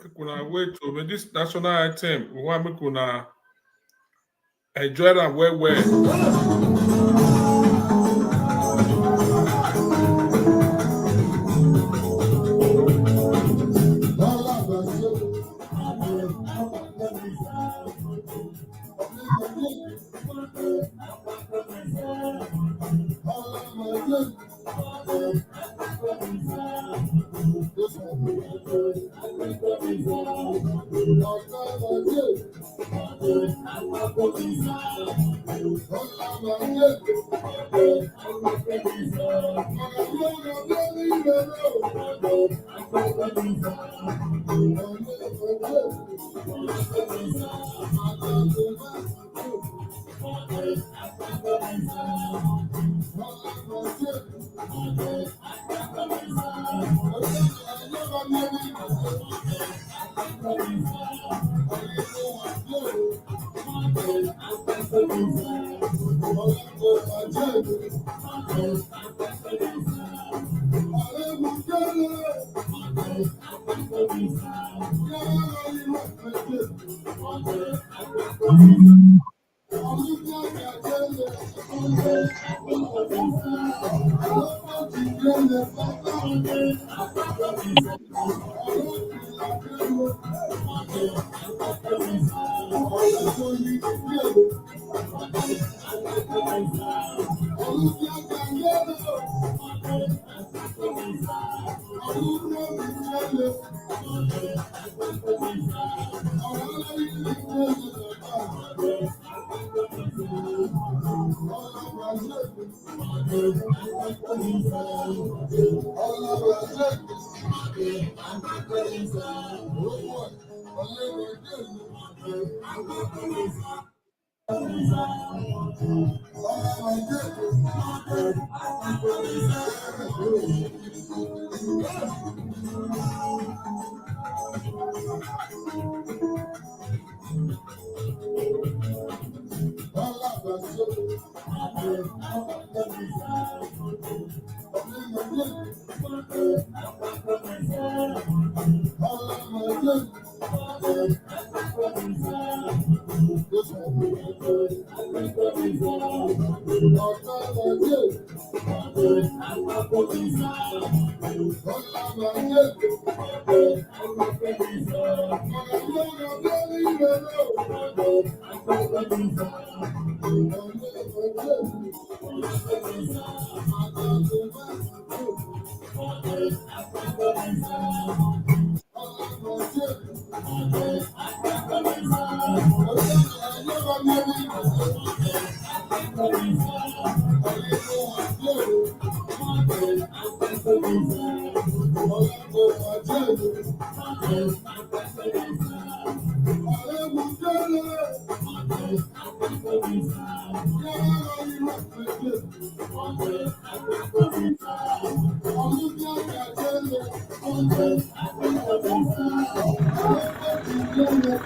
Make una wait to this national anthem. We want make una enjoy am well well.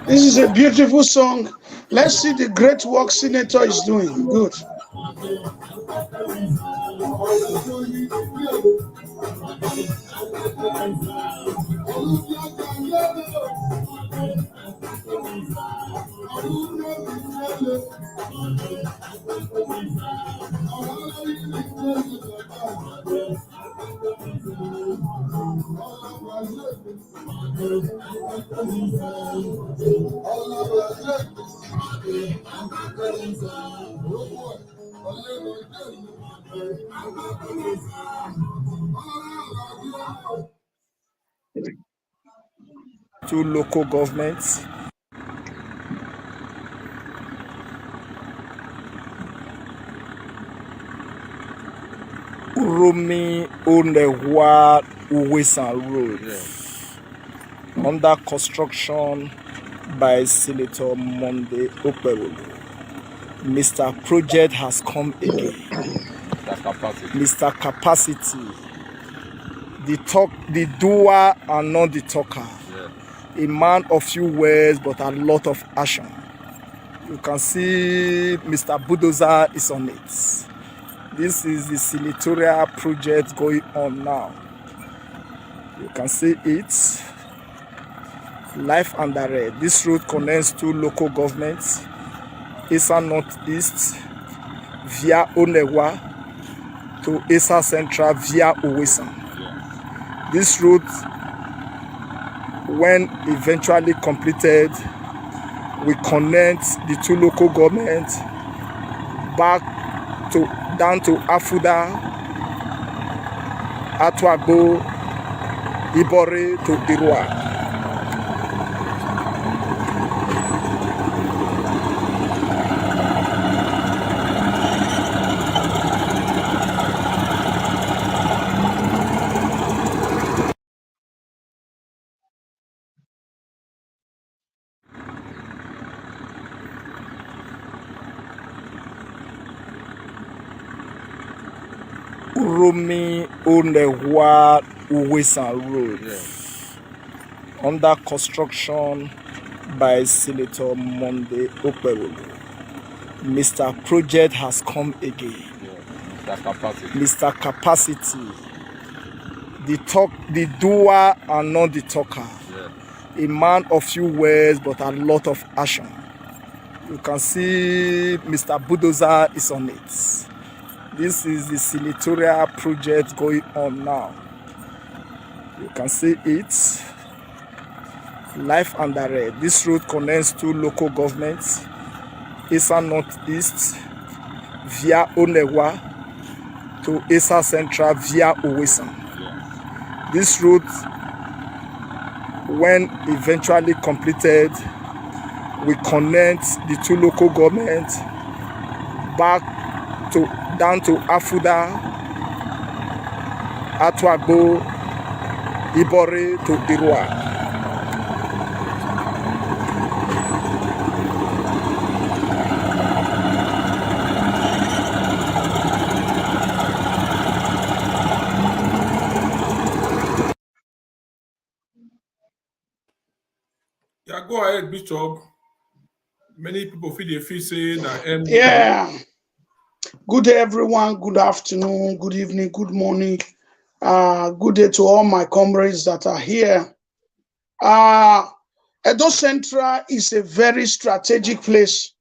This is a beautiful song. Let's see the great work Senator is doing. Good. To local governments. Uromi Onehua Uwesan Road, under construction by Senator Monday Okpebholo. Mr. Project has come again. Mr. Capacity. The doer and not the talker. A man of few words but a lot of action. You can see Mr. Bulldozer is on it. This is the senatorial project going on now. You can see it live and direct. This road connects to local governments, Esa Northeast via Onehua to Esa Central via Owesan. This route, when eventually completed, will connect the two local governments back to down to Afuda, Atuagbo, Ibore to Irua. Uromi Onehua Uwesan Road, under construction by Senator Monday Okpebholo. Mr. Project has come again. Mr. Capacity. The doer and not the talker. A man of few words but a lot of action. You can see Mr. Bulldozer is on it. This is the senatorial project going on now. You can see it live and direct. This road connects to local governments, Esa Northeast via Onehua to Esa Central via Owesan. This route, when eventually completed, will connect the two local governments back to down to Afuda, Atuagbo, Ibore to Irua. Yeah, go ahead, Bishop. Many people feel saying that. Yeah. Good day, everyone. Good afternoon, good evening, good morning. Good day to all my comrades that are here. Edo Central is a very strategic place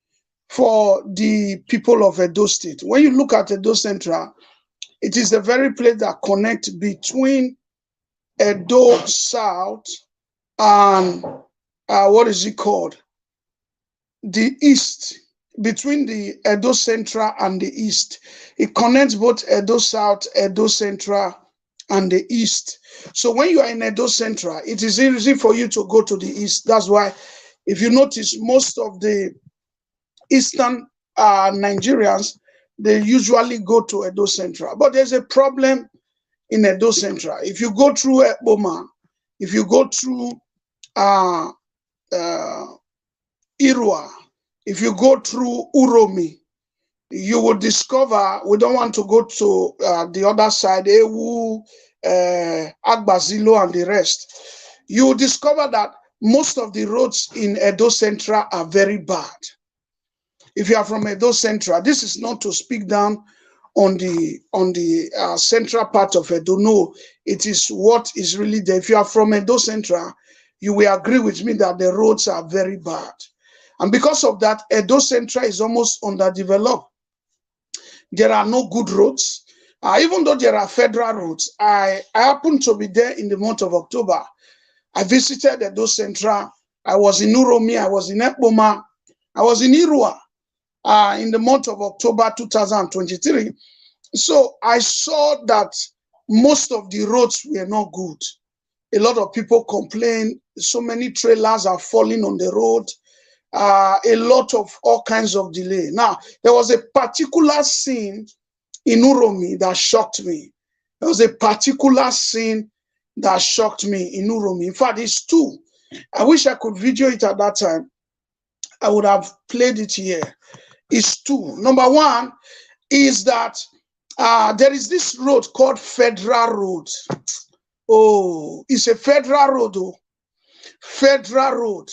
for the people of Edo State. When you look at Edo Central, it is the very place that connects between Edo South and what is it called? the east, between the Edo Central and the east. It connects both Edo South, Edo Central, and the east. So when you are in Edo Central, it is easy for you to go to the east. That's why, if you notice, most of the eastern Nigerians, they usually go to Edo Central. But there's a problem in Edo Central. If you go through Ekpoma, if you go through Irua, if you go through Uromi, you will discover, we don't want to go to the other side, Ewu, Agbazilo, and the rest. You will discover that most of the roads in Edo Central are very bad. If you are from Edo Central, this is not to speak down on the central part of Edo. No, it is what is really there. If you are from Edo Central, you will agree with me that the roads are very bad. And because of that, Edo Central is almost underdeveloped. There are no good roads. Even though there are federal roads, I happened to be there in the month of October. I visited Edo Central. I was in Uromi, I was in Ekpoma, I was in Irua in the month of October 2023. So I saw that most of the roads were not good. A lot of people complain. So many trailers are falling on the road. A lot of all kinds of delay. Now, there was a particular scene in Uromi that shocked me. There was a particular scene that shocked me in Uromi. In fact, it's two. I wish I could video it at that time. I would have played it here. It's two. Number one is that there is this road called Federal Road. Oh, it's a federal road. Oh. Federal Road.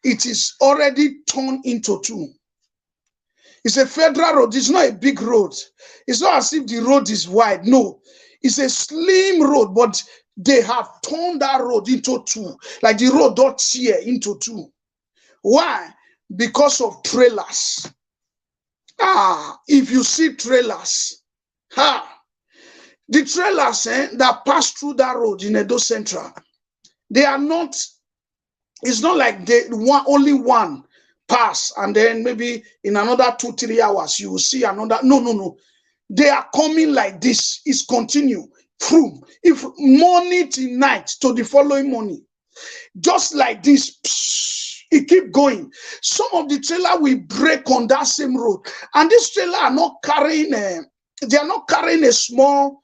It is already torn into two. It's a federal road. It's not a big road. It's not as if the road is wide. No, it's a slim road, but they have torn that road into two. Like the road don't tear into two. Why? Because of trailers. If you see trailers, the trailers that pass through that road in Edo Central, they are not. It's not like only one pass and then maybe in another 2-3 hours you will see another. No. They are coming like this. It's continue. If morning to night to the following morning, just like this, it keep going. Some of the trailer will break on that same road, and this trailer are not carrying they are not carrying a small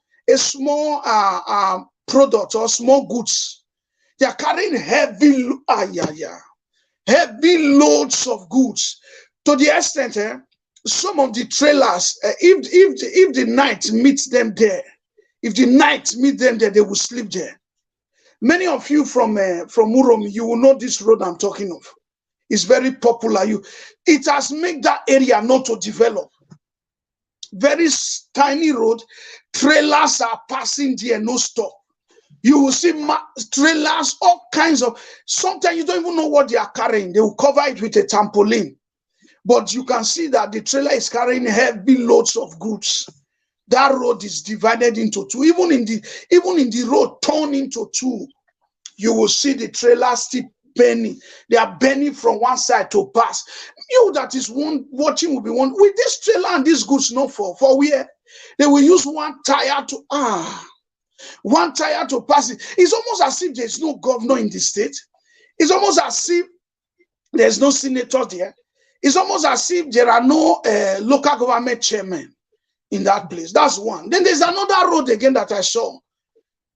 product or small goods. They are carrying heavy loads of goods, to the extent some of the trailers, if the night meets them there, they will sleep there. Many of you from Uromi, you will know this road I'm talking of. It's very popular. It has made that area not to develop. Very tiny road, trailers are passing there, no stop. You will see trailers, all kinds of, sometimes you don't even know what they are carrying. They will cover it with a trampoline. But you can see that the trailer is carrying heavy loads of goods. That road is divided into two. Even in the road torn into two, you will see the trailers still bending. They are bending from one side to pass. You that is watching will be one. With this trailer and these goods not for where? They will use one tire to pass it. It's almost as if there's no governor in the state. It's almost as if there's no senator there. It's almost as if there are no local government chairmen in that place. That's one. Then there's another road again that I saw.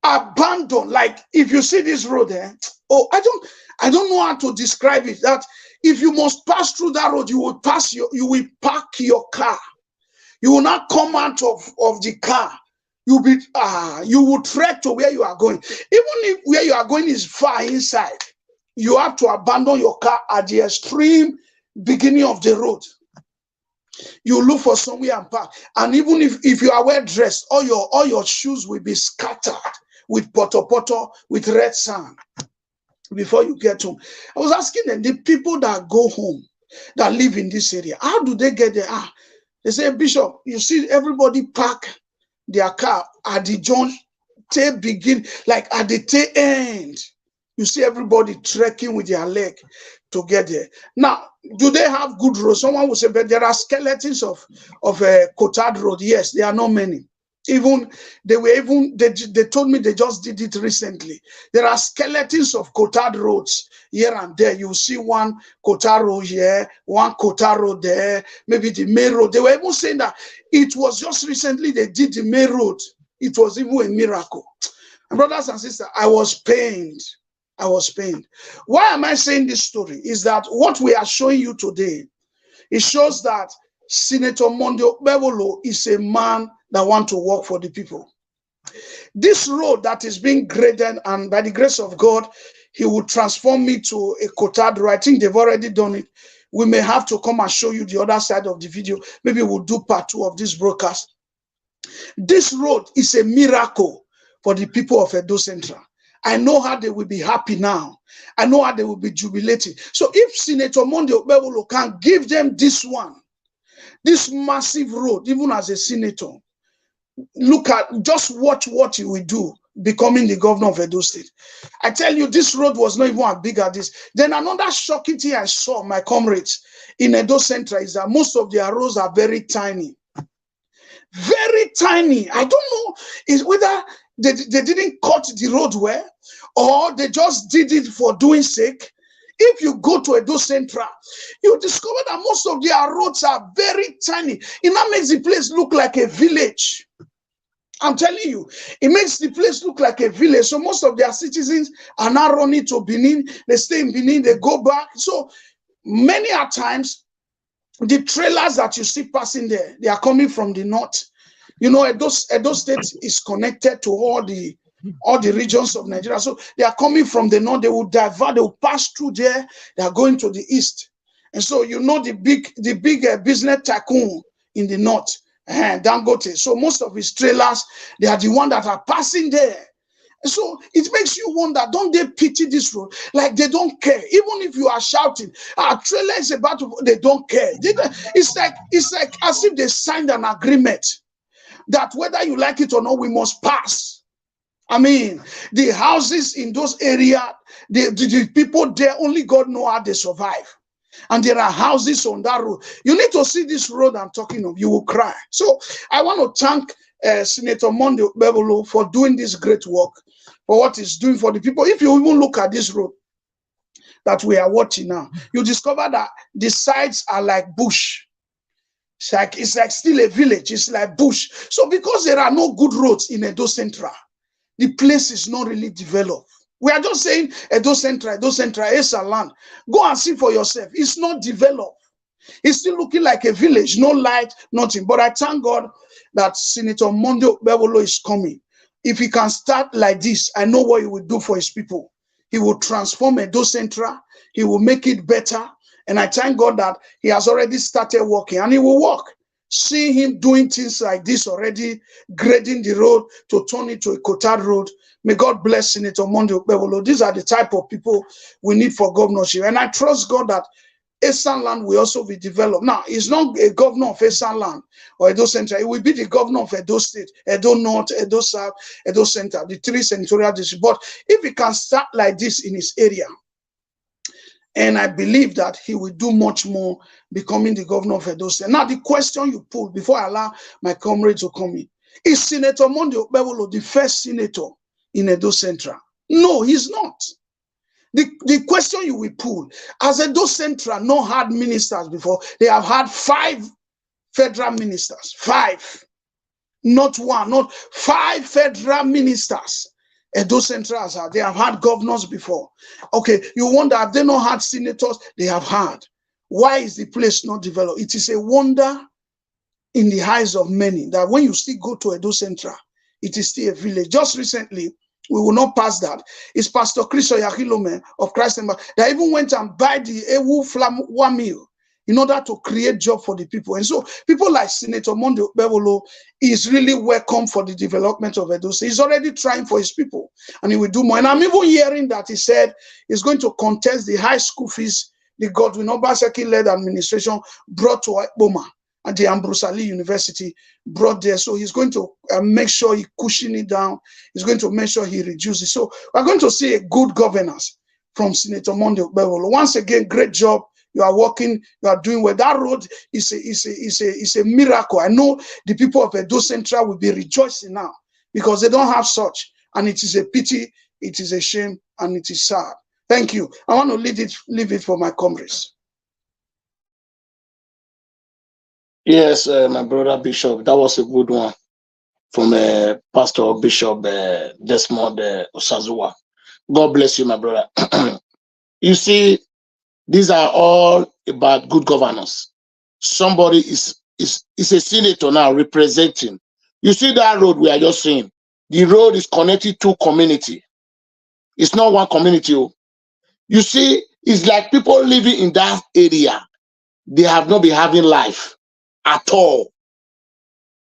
Abandoned. Like if you see this road I don't know how to describe it. That if you must pass through that road, you will park your car. You will not come out of the car. You will trek to where you are going. Even if where you are going is far inside, you have to abandon your car at the extreme beginning of the road. You look for somewhere and park. And even if you are well dressed, all your shoes will be scattered with poto, with red sand before you get home. I was asking them, the people that go home, that live in this area, how do they get there? They say, Bishop, you see everybody park their car at the tail begin, like at the tail end. You see everybody trekking with their leg to get there. Now, do they have good roads? Someone will say, but there are skeletons of Cotard Road. Yes, there are not many. Even they told me they just did it recently. There are skeletons of Cotard roads here and there. You see one Cotard road here, one Cotard road there, maybe the main road. They were even saying that it was just recently they did the main road. It was even a miracle. And brothers and sisters, I was pained. I was pained. Why am I saying this story? Is that what we are showing you today, it shows that Senator Monday Okpebholo is a man that wants to work for the people. This road that is being graded, and by the grace of God, he will transform me to a Cotard road. I think they've already done it. We may have to come and show you the other side of the video. Maybe we'll do part 2 of this broadcast. This road is a miracle for the people of Edo Central. I know how they will be happy now. I know how they will be jubilating. So if Senator Monday Okpebholo can give them this one, this massive road, even as a senator, look at, just watch what he will do becoming the governor of Edo State. I tell you, this road was not even as big as this. Then another shocking thing I saw, my comrades, in Edo Central is that most of their roads are very tiny. Very tiny. I don't know is whether they didn't cut the road well, or they just did it for doing sake. If you go to Edo Central, you discover that most of their roads are very tiny. It now makes the place look like a village. I'm telling you, it makes the place look like a village. So most of their citizens are now running to Benin. They stay in Benin, they go back. So many a times, the trailers that you see passing there, they are coming from the north. You know, Edo State is connected to all the regions of Nigeria. So they are coming from the north, they will divert, they will pass through there, they are going to the east. And so you know the big business tycoon in the north, Dangote. So most of his trailers, they are the ones that are passing there. And so it makes you wonder, don't they pity this road? Like they don't care. Even if you are shouting, our trailer is about to, they don't care. It's like as if they signed an agreement that whether you like it or not, we must pass. I mean, the houses in those areas, the people there, only God knows how they survive. And there are houses on that road. You need to see this road I'm talking of. You will cry. So I want to thank Senator Monday Okpebholo for doing this great work, for what he's doing for the people. If you even look at this road that we are watching now, you discover that the sides are like bush. It's like still a village. It's like bush. So because there are no good roads in Edo Central, the place is not really developed. We are just saying Edo Central, Esa land. Go and see for yourself. It's not developed. It's still looking like a village, no light, nothing. But I thank God that Senator Monday Okpebholo is coming. If he can start like this, I know what he will do for his people. He will transform Edo Central. He will make it better. And I thank God that he has already started working, and he will work. See him doing things like this already, grading the road to turn it to a Cotard road. May God bless Senator Monday Okpebholo. These are the type of people we need for governorship. And I trust God that Eastern land will also be developed. Now, he's not a governor of Eastern land or Edo Central. He will be the governor of Edo State, Edo North, Edo South, Edo Central, the 3 senatorial districts. But if he can start like this in his area, and I believe that he will do much more becoming the governor of Edo State. Now, the question you put before I allow my comrades to come in, is Senator Monday Okpebholo the first senator in Edo Central? No, he's not. The question you will pull, as Edo Central not had ministers before, they have had 5 federal ministers. 5. Not 1, not 5 federal ministers. Edo Central has had. They have had governors before. Okay, you wonder, have they not had senators? They have had. Why is the place not developed? It is a wonder in the eyes of many that when you still go to Edo Central, it is still a village. Just recently, we will not pass that. It's Pastor Chris Oyakilome of Christ Embassy that even went and buy the Ewu Flamwa mill in order to create job for the people. And so people like Senator Monday Okpebholo is really welcome for the development of Edo State. He's already trying for his people, and he will do more. And I'm even hearing that he said he's going to contest the high school fees the Godwin Obaseki-led administration brought to Ekpoma at the Ambrose Ali University, brought there. So he's going to make sure he cushion it down. He's going to make sure he reduces. So we're going to see a good governance from Senator Monday Okpebholo. Once again, great job. You are working, you are doing well. That road is a miracle. I know the people of Edo Central will be rejoicing now because they don't have such. And it is a pity, it is a shame, and it is sad. Thank you. I want to leave it for my comrades. Yes, my brother Bishop, that was a good one from Pastor Bishop Desmond Osazua. God bless you, my brother. You see, these are all about good governance. Somebody is a senator now representing. You see that road we are just seeing. The road is connected to community. It's not one community. You see, it's like people living in that area. They have not been having life at all.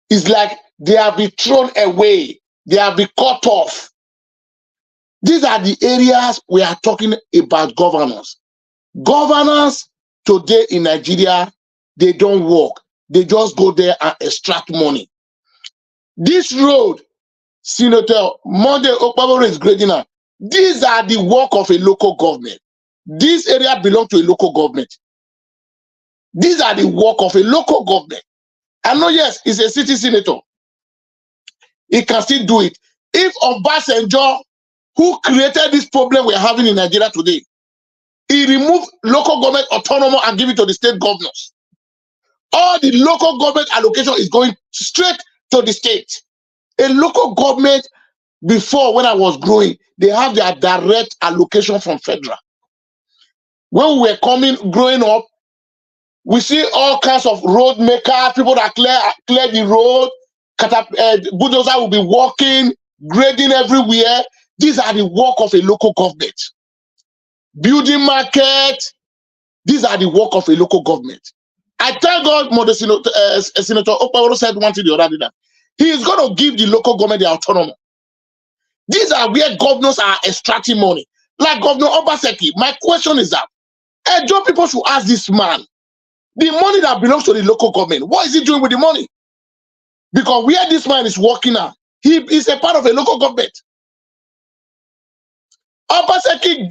It's like they have been thrown away. They have been cut off. These are the areas we are talking about governance. Governance today in Nigeria, they don't work. They just go there and extract money. This road, Senator Monday Okpebholo is grading now. These are the work of a local government. This area belongs to a local government. These are the work of a local government. I know, yes, he's a city senator. He can still do it. If Obasanjo, who created this problem we're having in Nigeria today, he removed local government autonomy and give it to the state governors, all the local government allocation is going straight to the state. A local government, before when I was growing, they have their direct allocation from federal. When we were growing up, we see all kinds of road makers, people that clear the road, bulldozer will be walking, grading everywhere. These are the work of a local government. Building market, these are the work of a local government. I tell God, Senator Okpebholo said one thing the other day that he is going to give the local government the autonomy. These are where governors are extracting money. Like Governor Obaseki, my question is that, Edo people should ask this man, the money that belongs to the local government, what is he doing with the money? Because where this man is working at, he is a part of a local government. Obaseki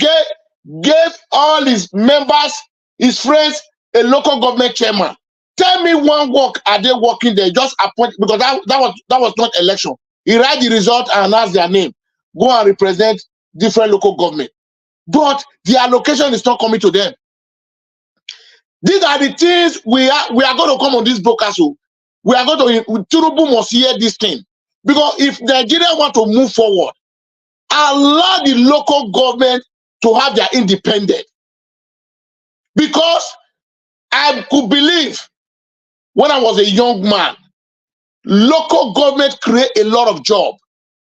gave all his members, his friends, a local government chairman. Tell me one work are they working there? Just appoint, because that was not election. He write the result and announce their name. Go and represent different local government. But the allocation is not coming to them. These are the things we are going to come on this broadcast. So we are going to, Tinubu must hear this thing. Because if Nigeria want to move forward, allow the local government to have their independence. Because I could believe when I was a young man, local government create a lot of jobs.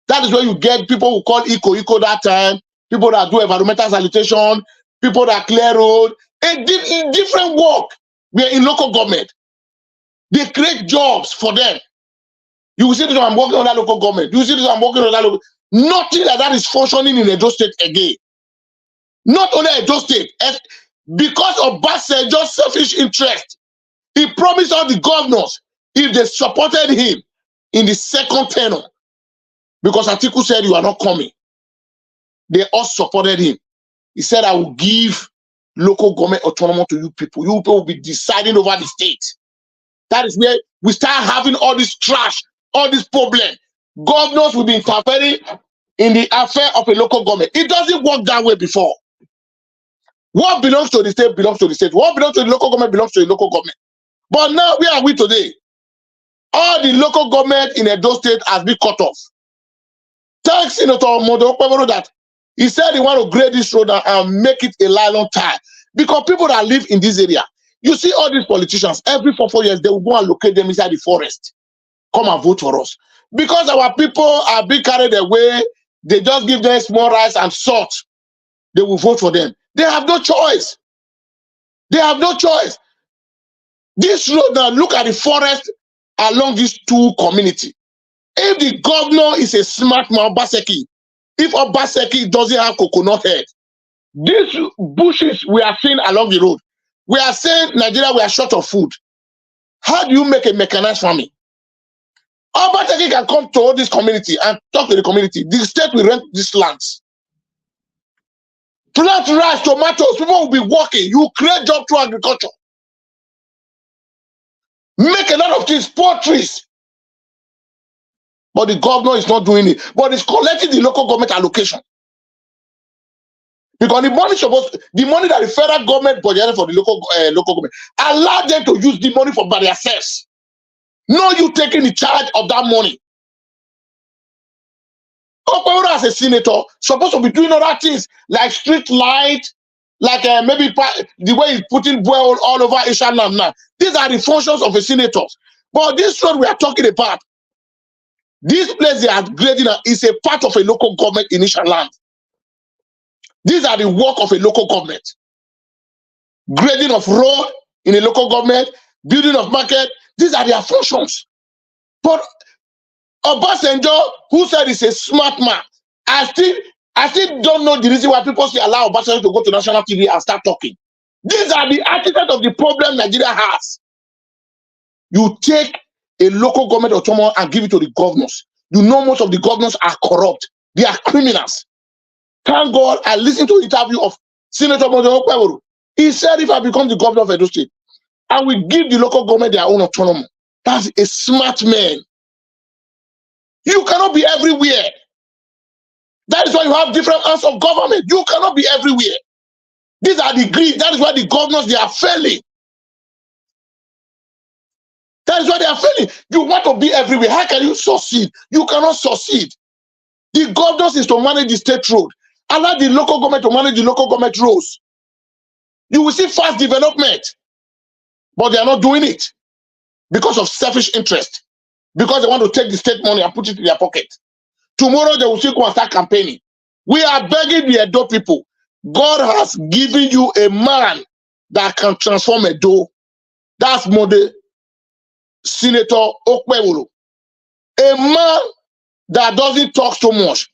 That is where you get people who call eco that time, people that do environmental sanitation, people that clear road, in different work. We are in local government. They create jobs for them. You will see that I'm working on that local government. You will see that I'm working on that local. Nothing like that is functioning in Edo State again. Not only Edo State, because of Obasanjo's selfish interest, he promised all the governors if they supported him in the second tenure, because Atiku said you are not coming, they all supported him. He said, I will give local government autonomy to you people. You people will be deciding over the state. That is where we start having all this trash, all this problem. Governors will be interfering in the affair of a local government. It doesn't work that way before. What belongs to the state belongs to the state. What belongs to the local government belongs to the local government. But now, where are we today? All the local government in Edo State has been cut off. Thanks, Senator Monday Okpebholo, that he said he want to grade this road and make it a nylon tire. Because people that live in this area, you see all these politicians, every 4 years, they will go and locate them inside the forest. Come and vote for us. Because our people are being carried away, they just give them small rice and salt. They will vote for them. They have no choice. They have no choice. This road now, look at the forest along these two communities. If the governor is a smart man, Obaseki, if Obaseki doesn't have coconut head, these bushes we are seeing along the road, we are saying Nigeria, we are short of food. How do you make a mechanized farming? Obaseki can come to all this community and talk to the community. The state will rent these lands. Plant rice, tomatoes, people will be working. You create job through agriculture. Make a lot of things, poultries. But the governor is not doing it. But it's collecting the local government allocation. Because the money that the federal government budgeted for the local government, allow them to use the money for by themselves. No, you taking the charge of that money. Okpebholo as a senator supposed to be doing other things like street light, like maybe the way he's putting well all over Asian land now. These are the functions of a senator. But this road we are talking about, this place they are grading is a part of a local government in Asian land. These are the work of a local government. Grading of road in a local government, building of market, these are their functions. But Obasanjo, who said he's a smart man, I still don't know the reason why people still allow Obasanjo to go to national TV and start talking. These are the architects of the problem Nigeria has. You take a local government autonomy and give it to the governors. You know most of the governors are corrupt. They are criminals. Thank God I listened to the interview of Senator Okpebholo. He said if I become the governor of Edo State, I will give the local government their own autonomy. That's a smart man. You cannot be everywhere. That is why you have different arms of government. You cannot be everywhere. These are the greed. That is why the governors, they are failing. That is why they are failing. You want to be everywhere. How can you succeed? You cannot succeed. The governors is to manage the state road. Allow the local government to manage the local government roads. You will see fast development. But they are not doing it because of selfish interest. Because they want to take the state money and put it in their pocket. Tomorrow they will still go and start campaigning. We are begging the Edo people. God has given you a man that can transform Edo. That's Mode Senator Okpebholo. A man that doesn't talk so much.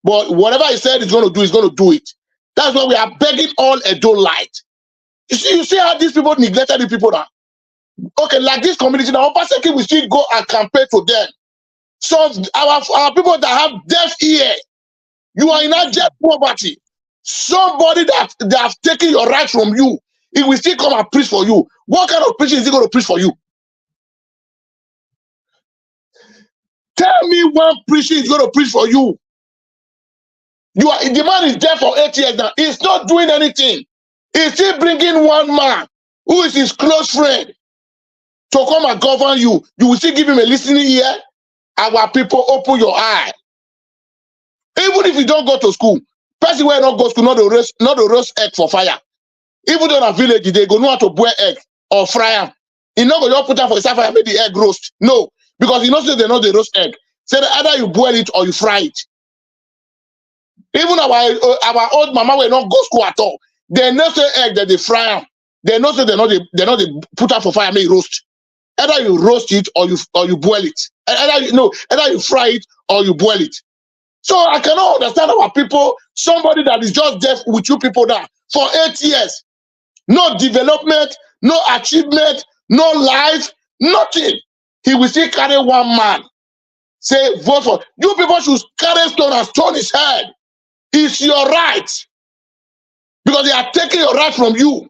But whatever he said he's going to do, he's going to do it. That's why we are begging all Edo light. You see how these people neglected the people now? Okay, like this community now, Obaseki will still go and campaign to them. So our people that have deaf ear, you are in abject poverty. Somebody that have taken your right from you, he will still come and preach for you. What kind of preaching is he going to preach for you? Tell me one preaching is going to preach for you. The man is there for 8 years now. He's not doing anything. He's still bringing one man who is his close friend to come and govern you. You will still give him a listening ear. Our people, open your eye. Even if you don't go to school, person will not go to school, not the roast egg for fire. Even though in a village, they go know how to boil egg or fry them. You not going to put that for fire, make the egg roast. No, because you know they know the roast egg. So either you boil it or you fry it. Even our old mama will not go to school at all. They know the egg that they fry them. They know they know they put that for fire, make it roast. Either you roast it or you boil it. Either you fry it or you boil it. So I cannot understand our people, somebody that is just deaf with you people there for 8 years. No development, no achievement, no life, nothing. He will still carry one man. Say, vote for. You people should carry stone and stone his head. It's your right. Because they are taking your right from you.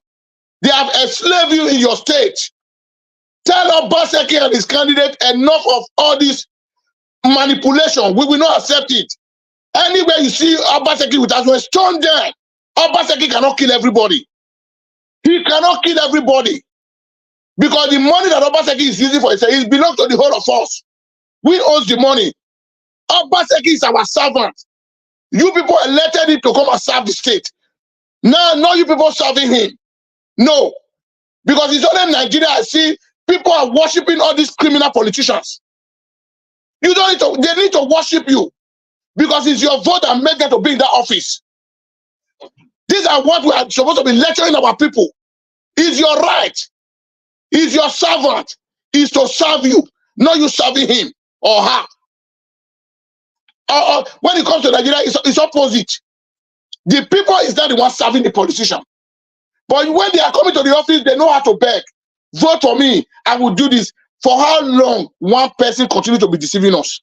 They have enslaved you in your state. Tell Obaseki and his candidate enough of all this manipulation. We will not accept it. Anywhere you see Obaseki with us, stone them. Obaseki cannot kill everybody. He cannot kill everybody. Because the money that Obaseki is using for himself, it belongs to the whole of us. We own the money. Obaseki is our servant. You people elected him to come and serve the state. Now, you people serving him. No. Because it's only in Nigeria I see people are worshiping all these criminal politicians. You don't need to, they need to worship you. Because it's your vote that made them to be in that office. These are what we are supposed to be lecturing our people. It's your right. It's your servant. It's to serve you, not you serving him or her. When it comes to Nigeria, it's opposite. The people is not the one serving the politician. But when they are coming to the office, they know how to beg. Vote for me. I will do this. For how long one person continue to be deceiving us?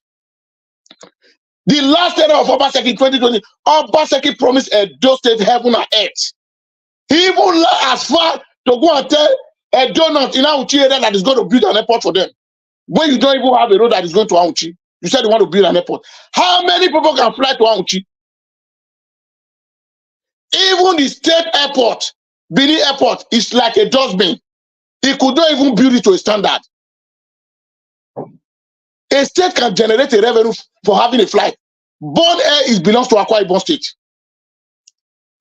The last era of Obaseki in 2020, Obaseki promised Edo State heaven and earth. He even went as far to go and tell Edo North in Auchi area that is going to build an airport for them. When you don't even have a road that is going to Auchi, you said you want to build an airport. How many people can fly to Auchi? Even the state airport, Benin Airport, is like a dustbin. He could not even build it to a standard. A state can generate a revenue for having a flight. Born Air belongs to Akwa Ibom State.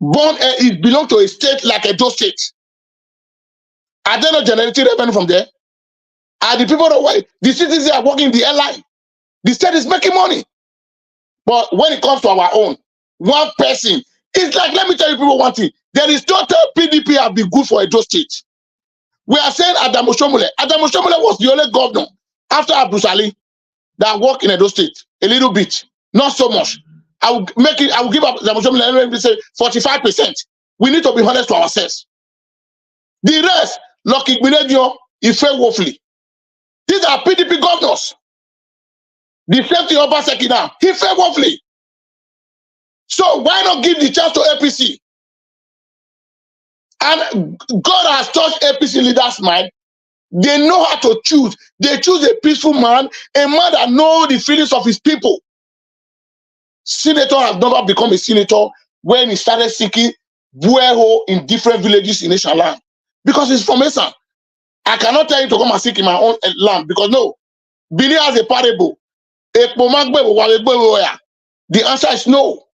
Born Air belongs to a state like Edo State. Are they not generating revenue from there? Are the people that the citizens are working in the airline? The state is making money. But when it comes to our own, one person, it's like, let me tell you people one thing. There is no PDP have been good for Edo State. We are saying Adam Oshomole. Adam Oshomole was the only governor after Abdul Salih that worked in Edo State a little bit, not so much. I will give up Adam Oshomole, say 45%. We need to be honest to ourselves. The rest, Lucky Gbinedio, he failed woefully. These are PDP governors. The same thing Obaseki now, he failed woefully. So why not give the chance to APC? And God has touched APC leaders' mind. They know how to choose. They choose a peaceful man, a man that knows the feelings of his people. Senator has never become a senator when he started seeking bureau in different villages in Asian land. Because he's from Esan. I cannot tell you to come and seek in my own land because no. Billy has a parable. The answer is no.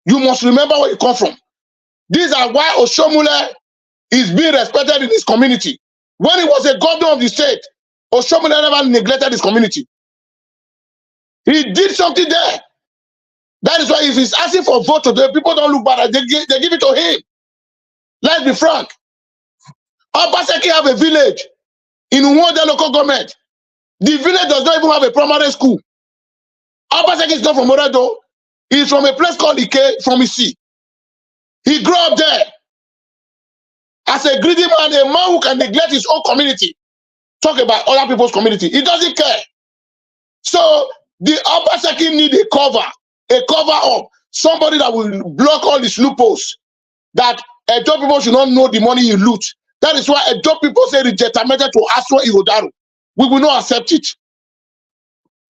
You must remember where you come from. These are why Oshomole is being respected in his community. When he was a governor of the state, Oshomole never neglected his community. He did something there. That is why if he's asking for vote today, people don't look bad. They give it to him. Let's be frank. Obaseki have a village in Uwonde local government. The village does not even have a primary school. Obaseki is not from Oredo. He's from a place called Ike, from Isi. He grew up there. As a greedy man, a man who can neglect his own community. Talk about other people's community. He doesn't care. So the Obaseki need a cover up. Somebody that will block all these loopholes. That Edo people should not know the money you loot. That is why Edo people say reject to Aswa Igodaru. We will not accept it.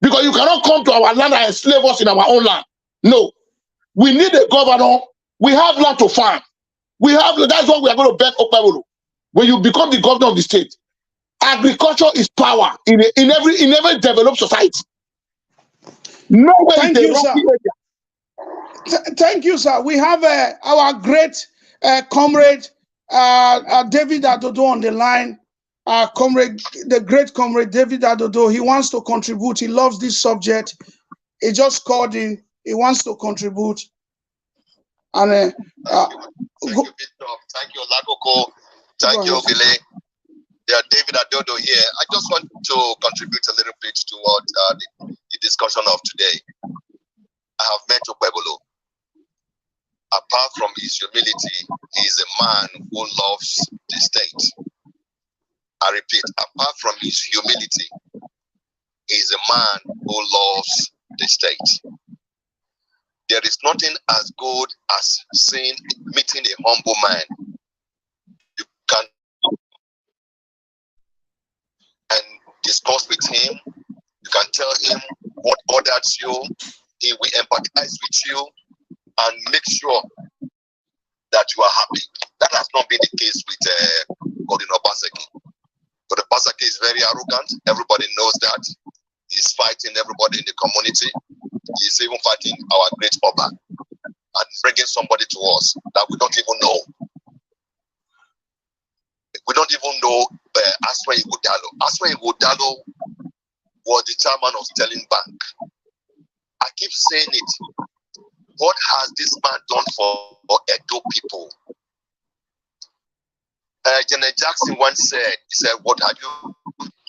Because you cannot come to our land and enslave us in our own land. No. We need a governor. We have land to farm. That's what we are going to bet Okpebholo. When you become the governor of the state, agriculture is power in every developed society. Nowhere Thank you, sir. Thank you, sir. We have our great comrade David Adodo on the line. The great comrade David Adodo. He wants to contribute. He loves this subject. He just called in. He wants to contribute. And thank you, Bishop. Thank you, Lakoko. Thank you, Ogile. Yeah, David Adodo here. I just want to contribute a little bit toward the discussion of today. I have met Okpebholo. Apart from his humility, he is a man who loves the state. I repeat, apart from his humility, he is a man who loves the state. There is nothing as good as meeting a humble man. You can and discuss with him. You can tell him what bothers you. He will empathize with you and make sure that you are happy. That has not been the case with Godwin Obaseki. But Obaseki is very arrogant. Everybody knows that. He's fighting everybody in the community. He's even fighting our great Oba. And bringing somebody to us that we don't even know. We don't even know Aswa Igodalo. Aswa Igodalo was the chairman of Sterling Bank. I keep saying it. What has this man done for Edo people? Janet Jackson once said, he said, what have you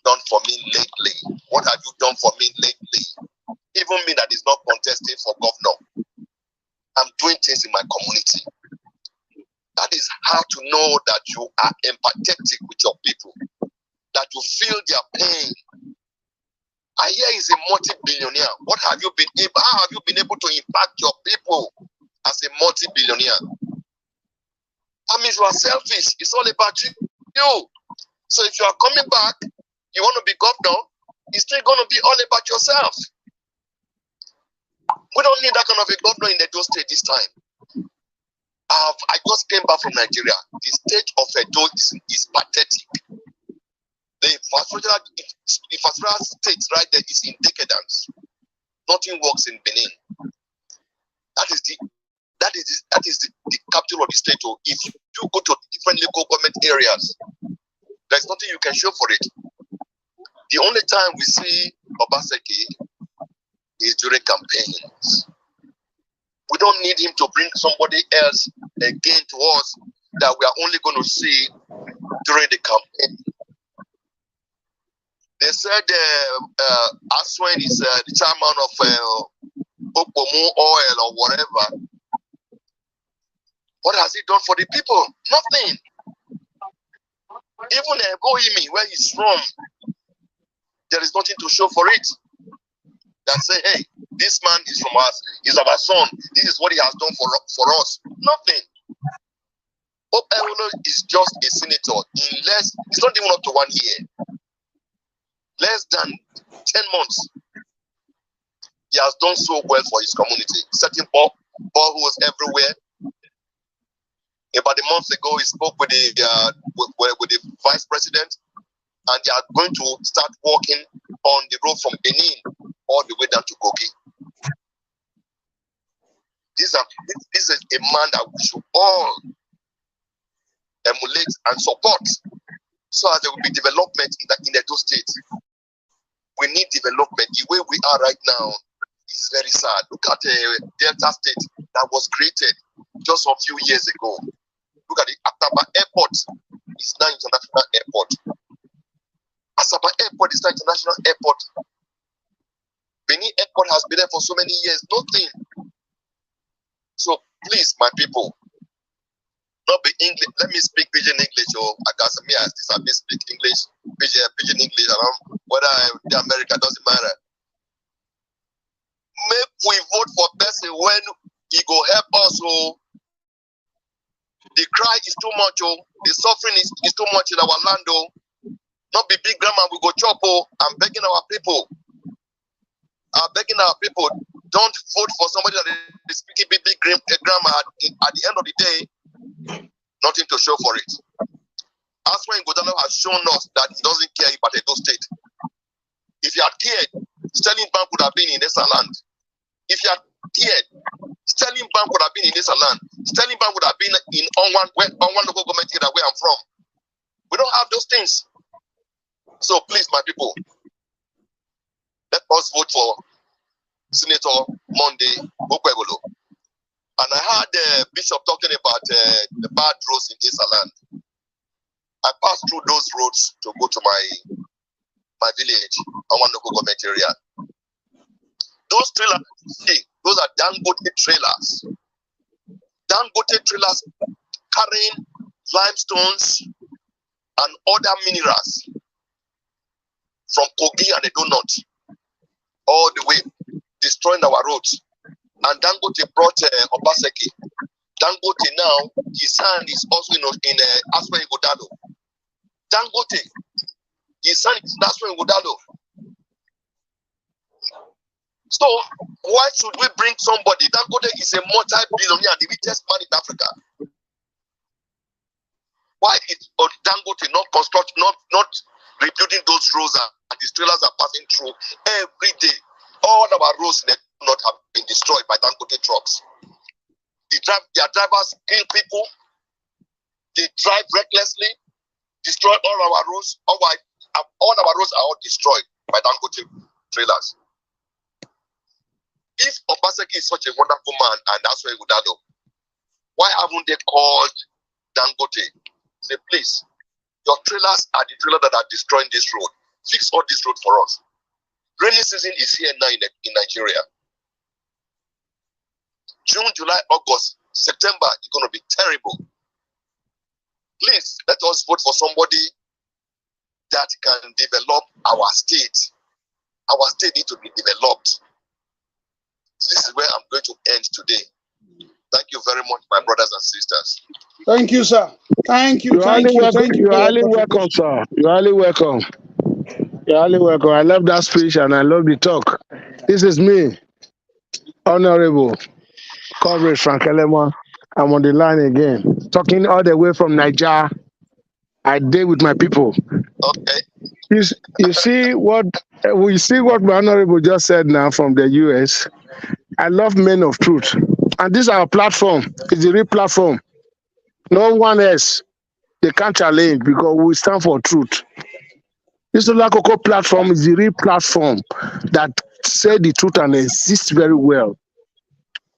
done for me lately? What have you done for me lately? Even me that is not contesting for governor. I'm doing things in my community. That is how to know that you are empathetic with your people. That you feel their pain. I hear he's a multi-billionaire. What have you been able? How have you been able to impact your people as a multi-billionaire? I mean, you are selfish. It's all about you. So if you are coming back, you want to be governor, it's still going to be all about yourself. We don't need that kind of a governor in Edo State this time. I just came back from Nigeria. The state of Edo is pathetic. The infrastructural state right there is in decadence. Nothing works in Benin. That is the capital of the state. If you go to different local government areas, there's nothing you can show for it. The only time we see Obaseki is during campaigns. We don't need him to bring somebody else again to us that we are only going to see during the campaign. They said Aswen is the chairman of Okpebholo oil or whatever. What has he done for the people? Nothing. Even Goimi, where he's from, there is nothing to show for it. That say, hey, this man is from us, he's our son. This is what he has done for us. Nothing. Okpebholo is just a senator. It's not even up to 1 year. Less than 10 months. He has done so well for his community, setting up boreholes everywhere. About a month ago, he spoke with the vice president, and they are going to start working on the road from Benin all the way down to Kogi. This is a man that we should all emulate and support, so as there will be development in Edo State. We need development. The way we are right now is very sad. Look at Delta State that was created just a few years ago. Look at the Asaba Airport. It's now international airport. Asaba Airport is now international airport. Benin Airport has been there for so many years. Nothing. So please, my people, not be English. Let me speak pidgin English, or I can speak English, pidgin English. Whether I'm in America, doesn't matter. Make we vote for person when he go help us. Oh, the cry is too much. Oh, the suffering is too much in our land. Oh, not be big grandma. We go chop. Oh, I'm begging our people. Don't vote for somebody that is speaking big grandma. At the end of the day, nothing to show for it. Aswen Godano has shown us that he doesn't care about Edo State. If he had cared, Sterling Bank would have been in this land. If he had cared, Sterling Bank would have been in this land. Sterling Bank would have been on one local government area where I'm from. We don't have those things. So please, my people, let us vote for Senator Monday Okpebholo. And I heard the bishop talking about the bad roads in Isaland. I passed through those roads to go to my village, on one local government area. Those trailers, see, those are Dangote trailers. Dangote trailers carrying limestones and other minerals from Kogi and Edo North all the way, destroying our roads. And Dangote brought Obaseki. Dangote now, his hand is also in Aswen Godalo. Dangote, his son is Aswen Godalo. So why should we bring somebody? Dangote is a multi-billionaire, the richest man in Africa. Why is Dangote not rebuilding those roads that these trailers are passing through every day? All our roads in the north have been destroyed by Dangote trucks. Their drivers kill people. They drive recklessly, destroy all our roads. All our roads are all destroyed by Dangote trailers. If Obaseki is such a wonderful man, and that's why Godalo, why haven't they called Dangote? Say, please, your trailers are the trailers that are destroying this road. Fix all this road for us. Rainy season is here now in Nigeria. June, July, August, September is going to be terrible. Please, let us vote for somebody that can develop our state. Our state needs to be developed. This is where I'm going to end today. Thank you very much, my brothers and sisters. Thank you, sir. Thank you. You're Thank highly you. welcome. Thank you. You're highly welcome, sir. You're highly welcome. You're highly welcome. I love that speech and I love the talk. This is me, Honorable Comrade Frank Elema. I'm on the line again, talking all the way from Nigeria. I did with my people. Okay. You see what my Honorable just said now from the US. I love men of truth, and this our platform. It's the real platform. No one else they can't challenge because we stand for truth. This Olakoko platform is the real platform that say the truth and exists very well.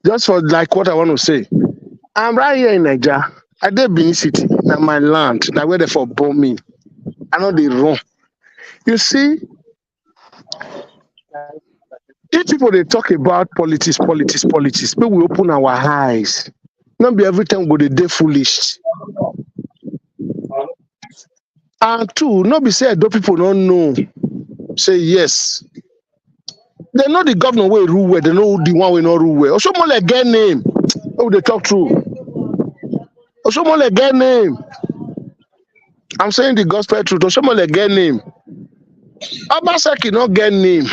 Just for like what I want to say. I'm right here in Nigeria. I did Benin City, now my land, now where they for bomb me. I know they wrong. You see, if people they talk about politics, but we open our eyes. Not be every time go they foolish. And two, not be said those people don't know. Say yes. They know the governor will rule well, they know the one will not rule well. Also more like get name. Oh, they talk true. Also more like get name. I'm saying the gospel truth. Also more like get name. Obaseki not get name.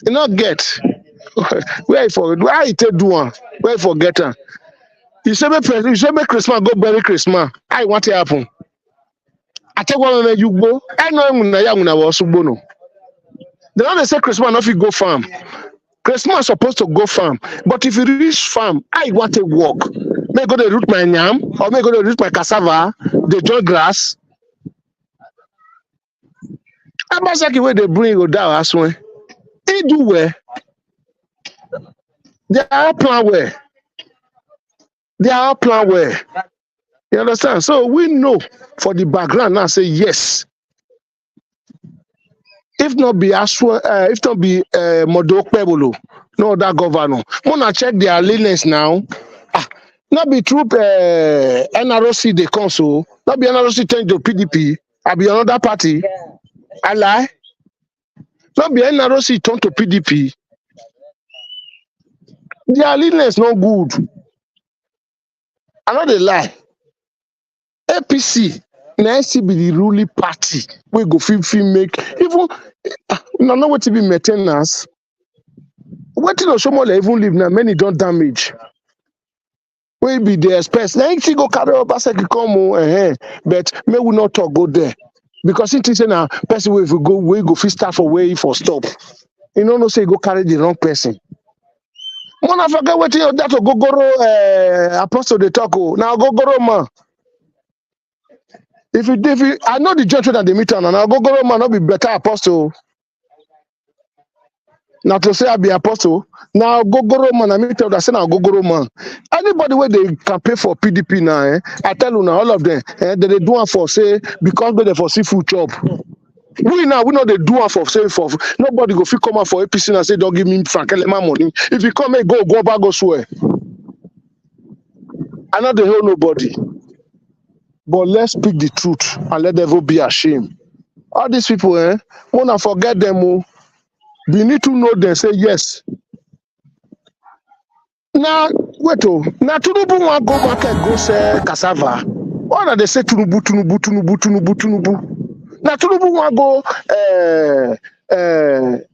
He not get. Where he forget? Where he take do one? Where he forget her? You say me Christmas, go bury Christmas. I want to happen. I tell one you go. I know I'm gonna also bono. They don't say Christmas not if you go farm. Christmas is supposed to go farm. But if you reach farm, I want to walk. May go to root my yam or may go to root my cassava, the joy grass. Abasaki where they bring go down as well. They do where they are plan where. They are plan where. You understand? So we know for the background now say yes. If not be Modo Okpebholo, no other governor. Wanna check their allegiance now. Not be true NROC they come so. Not be NROC change to PDP. I be another party. I lie. Not be NROC turn to PDP. Their allegiance no good. I know they lie. APC na SC be the ruling party. We go fit make even no know what to be maintenance. What till Oshomola even live now? Many don't damage. We be the express. Now if you go carry Obaseki come but may we not talk go there because it is now person where if we go fit start for where for stop. You know no say go carry the wrong person. Mona forget what you that Gogoro apostle they talk now Gogoro man. If you I know the judge that they meet on and I'll Gogoro man not be better apostle. Now to say I be apostle, now Gogoro man, I mean tell that say now Gogoro man. Anybody where they campaign for PDP now, I tell you now all of them, they do one for say because they for seafood chop. We know they do one for say for nobody go fit come out for APC and say don't give me Frank Elema money. If you come and go back go swear. I know they hold nobody. But let's speak the truth and let the devil be ashamed. All these people, wanna forget them. We need to know them. Say yes. Now, wait. Now, Tunubu want go market go sell cassava. Why do they say Tunubu? Now, Tunubu want go.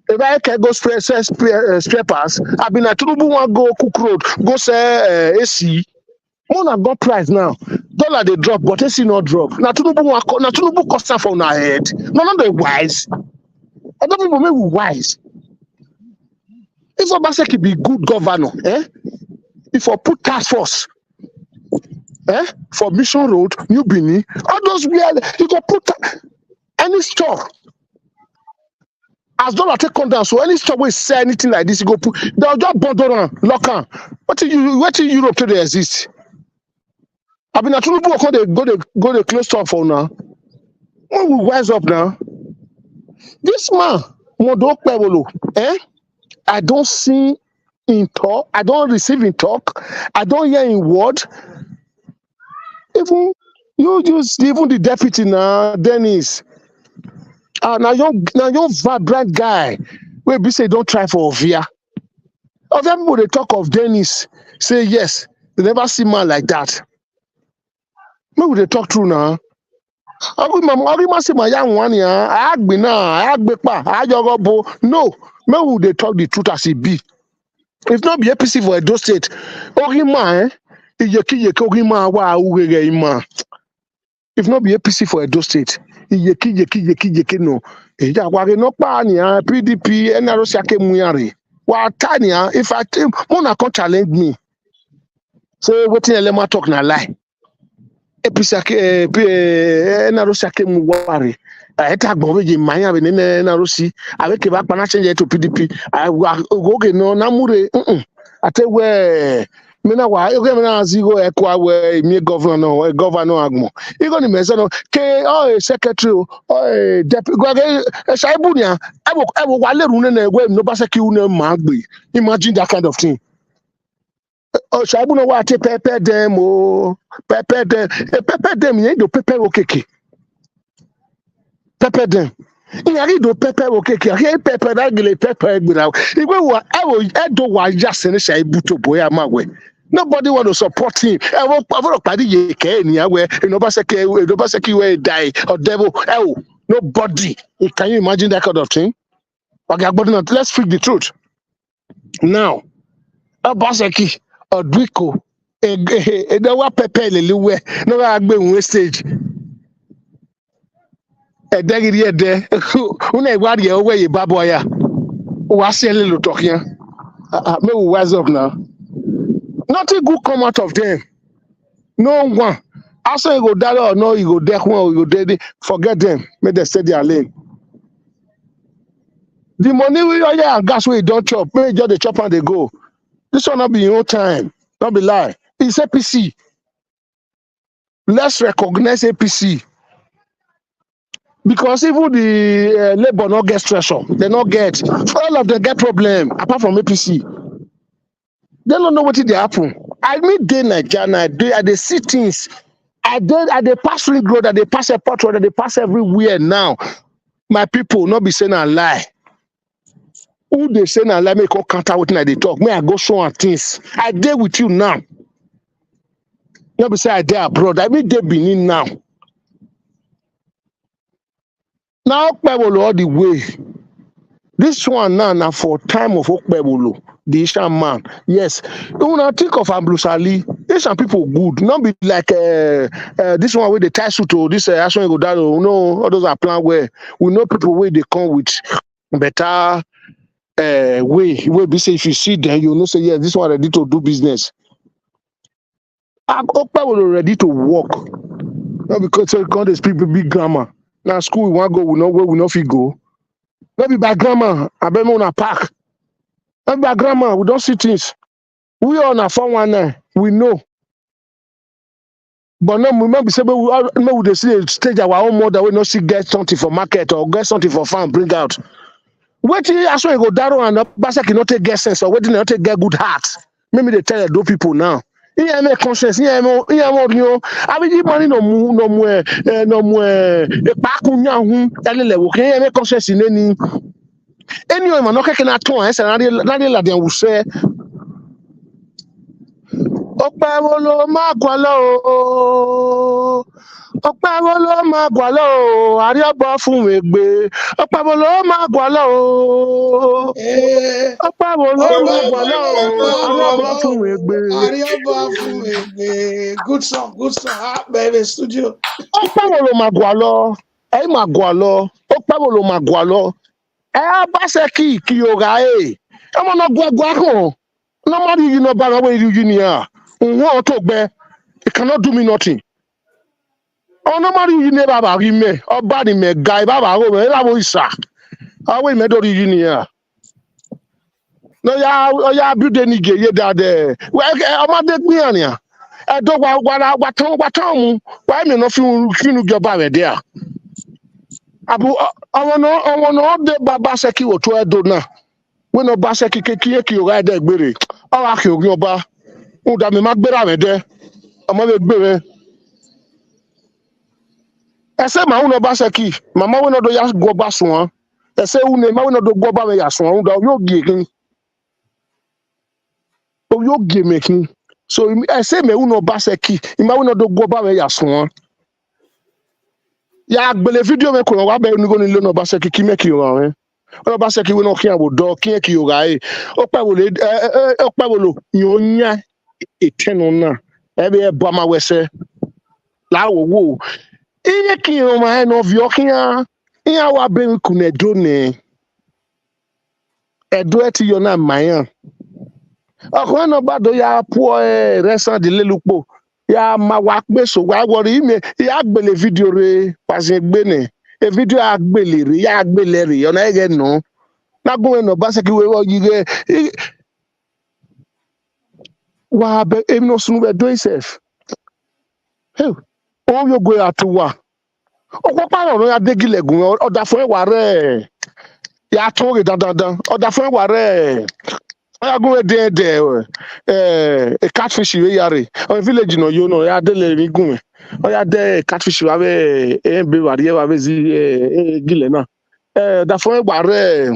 If I can go spare parts, I mean, Tunubu want go cook road, go sell AC. Mona got price now. Dollar they drop, but AC not drop. Now Tunubu cost for our head. No, they wise. Other people may be wise. If Obaseki be good governor, if I put task force, for Mission Road, New Benin, all those where you go put any store. As dollar take come down, so any store will say anything like this, you go put. They'll just bundle on, lock on. What in Europe till they exist? I mean, Tunubu go the close store for now. When we wise up now, this man, Modo Okpebholo, I don't see in talk, I don't receive in talk, I don't hear in word. Even the deputy now, Dennis. Now young vibrant guy. We be say don't try for Ovia. Other people they talk of Dennis. Say yes. They never see man like that. Maybe they talk true now. Ori ma say my young one ya. I agbe na. I agbe pa. I jogobo. No. Maybe they talk the truth as it be. If not be APC for Edo State, Ori ma Iyeki Ori ma wa urege ima. If not be APC for Edo State, Iyeki no. Eja wage no pa ni PDP NRC ake muyare. Wa tani if I think Mona can challenge me. So wetin elema talk na lie. APC ake NRC ake muyare. Eta gbon meje manya be NRC avec ke ba pa na change to PDP. I go no na mure. Ate we mina wa oge mina zigo ekwa we mi governor agmo igo ni mezo ke secretary deputy gwage shaibu ni ebo wa leru na we no ba se ki una ma gbe. Imagine that kind of thing. Shaibu no wa te pepper dem you do pepper okeke pepper dem Inyari do pepper okeke he pepper that gele pepper egbira igwe wa edo wa yase ni Shaibu to boya mawe. Nobody want to support him. Nobody or devil. Nobody. Can you imagine that kind of thing? Okay, but let's speak the truth. Now, Obaseki or Dwiko, a pepe liliwe, no agbe stage. A daggy there, who ne wadi away baboya. Was a little talking. Maybe wise up now. Nothing good come out of them. No one. After you go down or no, you go there, or you go there, forget them. Make them stay their lane. The money we are here and gas we don't chop. Maybe just the chop and they go. This one not be your time. Not be lie. It's APC. Let's recognize APC. Because even the labor not get stressor. They not get. All of them get problem apart from APC. They don't know what they happen. I mean, day Nigeria, they see things. I pass through road, they pass a pot road, they pass everywhere now. My people not be saying a lie. Who they say a lie, make all counter what they talk. May I go show on things. I deal with you now. Not be say I dare abroad. I mean, they Benin now. Now, Okpebholo all the way. This one now for time of Okpebholo. The Asian man, yes. When I think of Amblusali, Asian people good. Not be like this one where they tie suit to this Asian go down. No, all those are planned where we know people where they come with better way. Where be say if you see them, you know say yes, this one ready to do business. Okpebholo ready to work. Not because they speak big grammar. Now school we want go, we know where we know if we go. Maybe by grammar, I bet on a park. And by grammar, we don't see things. We are on a 419. We know. But no, we might be saying we they see a stage our own mother we not see get something for market or get something for farm bring out. Wait till as well go down and Basa cannot take get sense or waiting not take get good heart. Maybe they tell those people now. Here make conscience. Here more. You know. I mean, money no more. The pakunya hu. Tell level. Here make conscience in any. Anyway, man, no can at once, and I will say, Okpebholo magwalo, Ariaba fun egbe. Okpebholo magwalo, Ariaba fun egbe. Good song. Baby studio. Okpebholo magwalo, Okpebholo magwalo. Abaseki kiyoga I'm not go. No matter you know about where you are. It cannot do me nothing. Oh, no matter you never about him, or body me guy, Baba, over, isa. I will make you near. No, ya build any gay, that well, I'm not me on ya. I don't want why me not feel your barrier there. Abu, I want all the Babaseki or to a donor. When no Baseki Kiki, you ride that berry. I'll kill your bar. Oh, that me not better there. I'm a baby. Ese ma uno baseki, mama we no do ya go ba so. Ese une ma we no do go ba we ya so. Uno yo gie yo gie making. So ese me uno baseki, ima we no do go ba we ya so. Ya gbele video me ko wa be ni go ni lo no baseki ki make you wa. Ono baseki we no kian wo do kian ki yo ga e. Okpebholo nyonya eteno na. Ebe e ba ma wese. La wo. Iye ki yo ma no vio kian. Iya wa be ku ne do ne. Edo eti yo na mayan. Ọkùnrin náà bá do ya pọ rẹsàn délé lupo ya ma wá pé sòwò àwọrí ime ya gbèlè fídíò rẹ pàṣẹ gbẹnẹ e fídíò àgbèlè rẹ ya àgbèlè rẹ ọ̀nà ẹ̀gẹ̀ nù lágùn ẹ̀nà bá sẹ́kì wẹ́wọ́ yìí rẹ wà á bẹ èmi náà sunu bẹ do ìsẹ̀f ó yóò gbé àtúwà ọkọ̀ pààrọ̀ ọ̀nà ya dégilẹ̀ gùn ọ̀dà fún ẹ̀wà rẹ̀ ya tó rè dandan ọ̀dà fún ẹ̀wà rẹ̀. I go there, a catfish yare. On village no you know, ya dele mi gun. O ya de catfish wa be be wari wa be zi gile na. Da fo gba re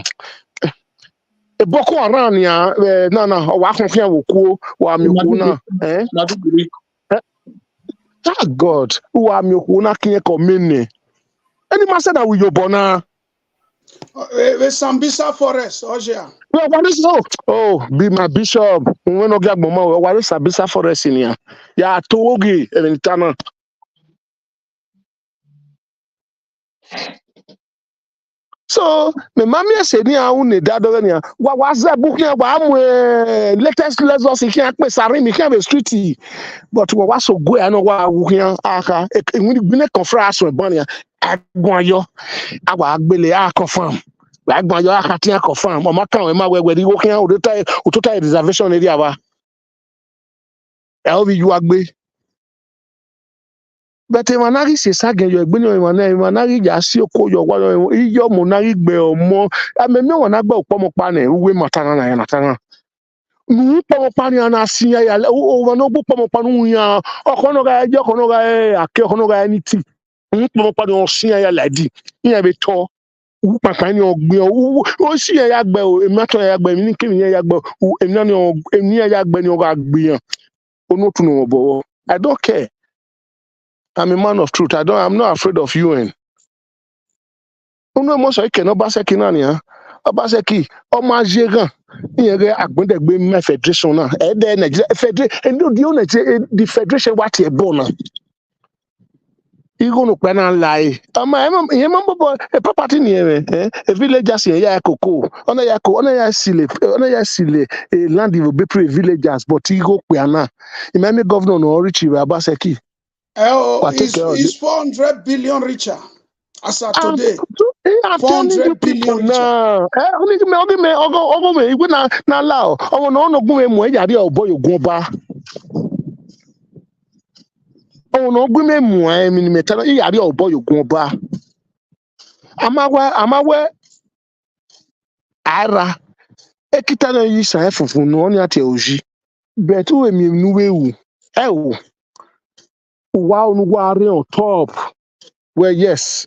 e boko haram ya na wa kan fian wo ku wa mi ku na ah God, wa mi ku na kin ko mini. Any man said that we yo bona. Sambisa Forest, Oja. Well, what is be my bishop. We no get mama. What is Sambisa Forest in here? Ya togi elintana. So, me mami say ni a une da do ni wa za book ni wa am latest lessons ki an pe sare mi kan be street but wa so go ya no wa wu yan aka e wi ni confra aso e bon ya agbon ayo awa agbele a confirm agbon ayo aka ti an confirm o ma kan e ma wewe ri wo kan o to ta reservation area wa e o bi ju agbe but manari se sagen yo egbe ni manari ja si oko yo wa yo monari gbe omo amemi won na gba opomo pa na uwe matana na ya natana nu pomo pa ni ana si ya o wa no gbo pomo pa nu ya okono ga je okono ga ake okono ga anything nu pomo pa ni o si ya ladi yan be to u papa ni ogbin o si ya gbe o emi ato ya gbe mi ni kemi ya gbe emi na ni emi ya gbe ni o ga gbe yan onu tunu mo bowo I don't care. I'm a man of truth. I'm not afraid of UN. Unu mo so ike no baseki na ni ha. Obaseki o ma jegan. Iyen ge agbondegbe me federation na. E de Nigeria federation the federation what e born na. Igo no pe na lie. Ama e mo bobo e property ni e villagers ya koko. Ona ya sile land will be pre villagers but igo pe ana. Imami governor no reach Obaseki. Is 400 billion richer as of today. I'm telling you people now. Me. We na lao. Oh no gun me yari obo ogun ba. Oh no gun me mu mi me tell yari obo ogun ba. Amawe ara. Ekita na yi san funfun no ni ati oji. Betu we mi nuwe wu. Ewo. Wow, no on top. Well, yes.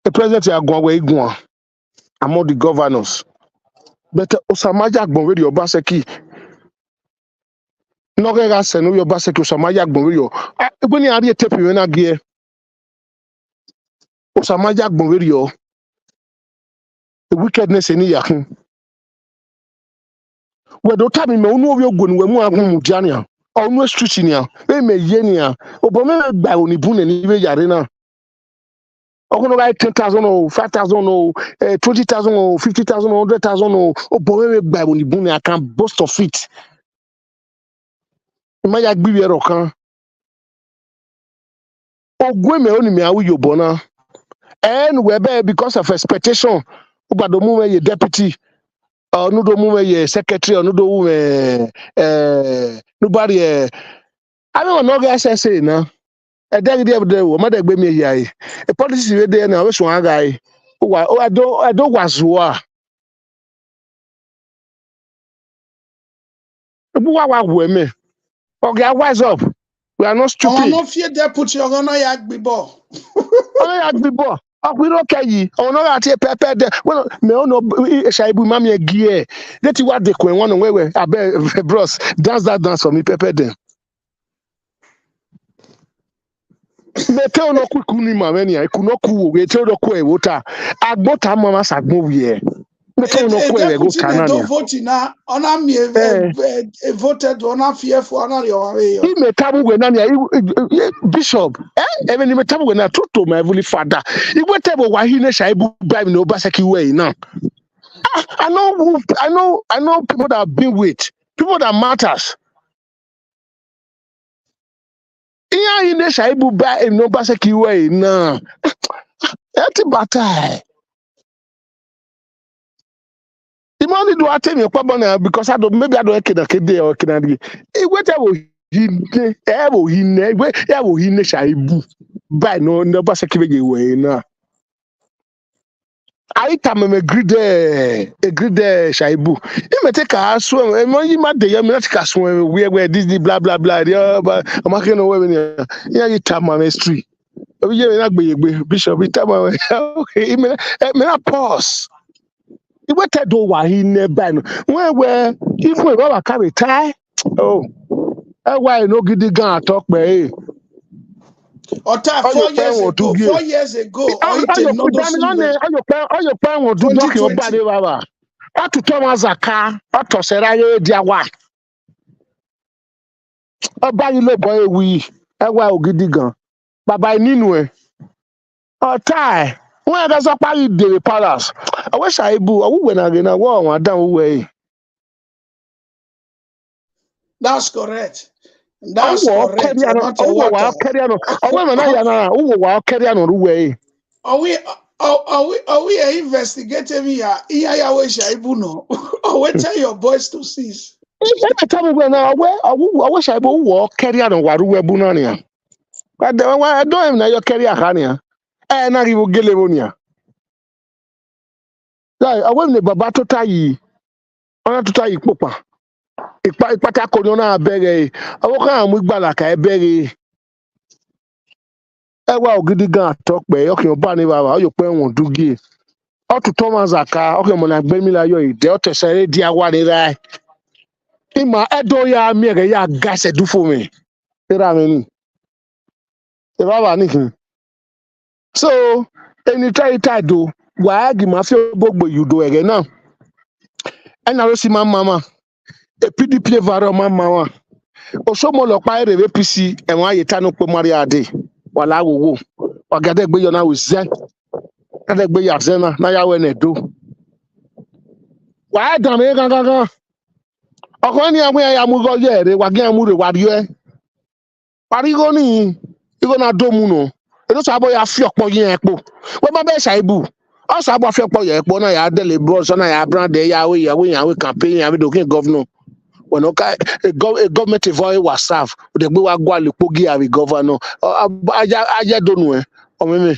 The president is going among the governors. But Osamaja Gbonwe di Obaseki. Nogega senu Obaseki Osamaja Gbonwe yo. Eboni ari etepi we na gie. Osamaja Gbonwe yo. The wickedness in yakun. We do time me onu obi ogun we mu agun mujania. Onu street ni a. E me ye ni a. Obome gba onibu na ni we yare na. Okono ga 10,000 or 5,000 or 20,000 or 50,000 or 100,000 or boy gba onibu na can boast of it. Ma ya gbi we rokan. Ogwe me oni me awu yobo na. And we be because of expectation. Ogbado mu we deputy. No do mu we secretary no do we nobody I don't know guys say na. E dey there wo ma dey gbe me yai. E policy we dey na we so agai. I don't wazua. Ebu wa we me. Okay, wise up. We are not I stupid. no fear deputy or gonna yak before. Only had before. We don't care ye. Oh no, I take pepper there. Well, me no shaibu mami gear. Let you what the queen one way. I bet bros dance that dance for me pepper them. Me tell no quick kuni mameni. I could not cool. We tell no kwe water. I bought a mama sagmo ye. Me tell no kwe we go Deputy ne do Canania. vote na ona me voted ona fear for ona your way. He me tabu we nania bishop. Even me tabu we na to my heavenly father. He went table why he ne shaibu bribe no basaki way now. I know people that have been with people that matters. Iya in the shaibu ba no basaki way now. Eti bata. The money do attend your pabona because I don't maybe I don't kid or can I whatever he shaibu ba no basaki way now. I come and agree there shaibu. You may take a swim, and when you might the not swim where Disney blah blah blah. But I'm not going to yeah, you tap my mystery. Bishop, we tap my okay. I pause. You went to do what he never where if we ever carry tie. Oh, why no good gun talk, but Ota 4 years ago, or it no do your plan will do dock your body, Baba. To Thomas Aka, to Serayo Diawa. A body low boy, we a while gidigan. Baba Ninwe. Oh, tie. Where does a party de palace? I wish I boo. I would again a war down way. That's correct. That's correct. Not a water. Are we investigating me? I wish I no. Or wait tell your boys to cease. Tell me when I wish I would carry on what we bunania. But I don't know your carrier, Hania. And I will get Levonia. I went the Babato Tai. I want to tie Popa. Ìpàtà kòrónà abẹ́rẹ́ àwọn kan àwọn ìgbàlàkà ẹbẹ́rẹ́ ẹwà ògidì gan àtọ́pẹ́ ọkàn ọba ní bàbá ọyọ pé wọn dúgì ọtún thomas aka ọkàn ọmọ náà gbẹmí láyọ ìdẹ ọtẹsẹrẹ di awa nira ìmọ̀ ẹ̀dọ́ ya mìíràn ya gàṣẹ dúfò mi ìrà mi ni ìrà wà nìkan so ẹni táyì táìdò wàá gìmọ̀ fi gbogbo ìyùdó ẹ̀rẹ̀ náà ẹ̀nà ló sì máa ń mama PDP varọ máa ń mama. Osomo lokpa ere APC enwa ayeta no pe mari ade wala wowo ogade gbe yo na uzen gade gbe ya zena na ya we na do wa dan me gangan oko ni amu ya mu go ye ere wa gan mu re wa ri e pari go ni igo na do mu no e do sabo ya fi opo yin epo we ba be shaibu o sabo fi opo ye epo na ya dele bro so na ya brand ya we campaign ya we do kin governor when okay a government avoid WhatsApp the gbe wa gwa le pogi ari governor aja donu e o me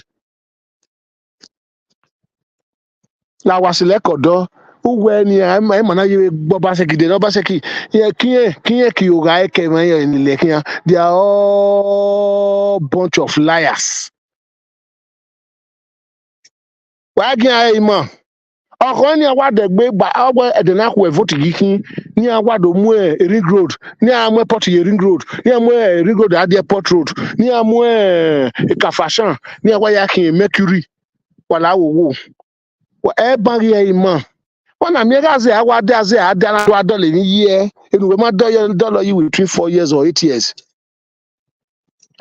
la wasile kodo uwe ni e ma na ye gbo ba se gide no ba se ki ye ki o ga e ke ma ye ni le kiyan they are all bunch of liars wa gi ai mo ọkọ ní àwàdẹgbẹ gba ọgbẹ ẹdínàkú ẹvọtì yìí kí ní àwàdọ mú ẹ ring road ní àmú ẹ pọtù yẹ ring road ní àmú ẹ ring road adìẹ port road ní àmú ẹ ìkàfàṣàn ní àwàyà kí mercury wàlá wòwò ẹ bá rí ẹ ìmọ wọn nà mí ẹgá zẹ àwàdẹ àzẹ àdánadọ adọlẹ ní yí ẹ ẹnùwẹ má dọlọ yìí between 4 years or 8 years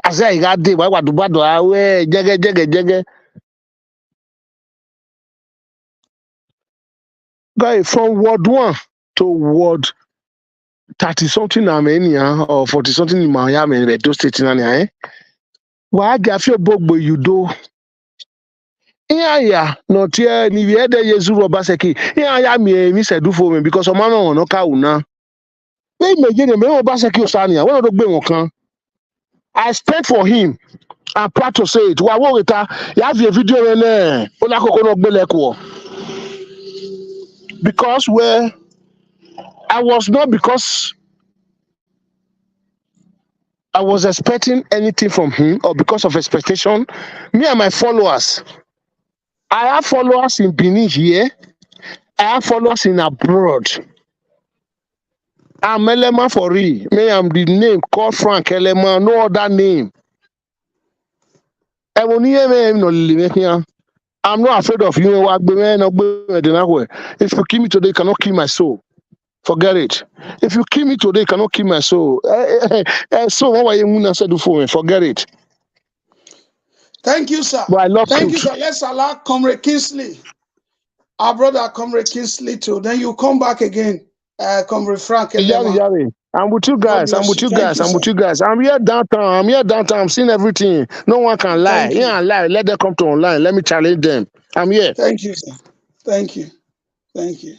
àzẹ ìgádé wàá wàdùbàdọ àwẹ jẹgẹjẹgẹjẹgẹ. Guy, from ward 1 to ward 30 something Armenia or 40 something in Miami in Edo State eh? Why gafio bogbo yudo? Yeah, not here. Ni we had Yesu Obaseki. Yeah, me said do for me because of man no ka una. Me imagine me Obaseki Osania. One of the gbe kan. I stand for him. I'm proud to say it. Wa wo reta, you have a video in there. Ola koko no gbeleko. Because where I was not because I was expecting anything from him, or because of expectation. Me and my followers, I have followers in Benin here. I have followers in abroad. I'm Elema for real. Me, I'm the name called Frank Elema, no other name. I'm not afraid of you. If you kill me today, you cannot kill my soul. Forget it. If you kill me today, you cannot kill my soul. So what were you said for me? Forget it. Thank you, sir. But I love Thank you, truth. sir. Let's allow Comrade Kingsley, our brother Comrade Kingsley, too. Then you come back again, Comrade Frank Elema. Yari. I'm with you God guys. I'm bless with you. you Thank guys. you, I'm with sir. you guys. I'm here downtown. I'm seeing everything. No one can lie. Thank you. Yeah, lie. Let them come to online. Let me challenge them. I'm here. Thank you, sir. Thank you. Thank you.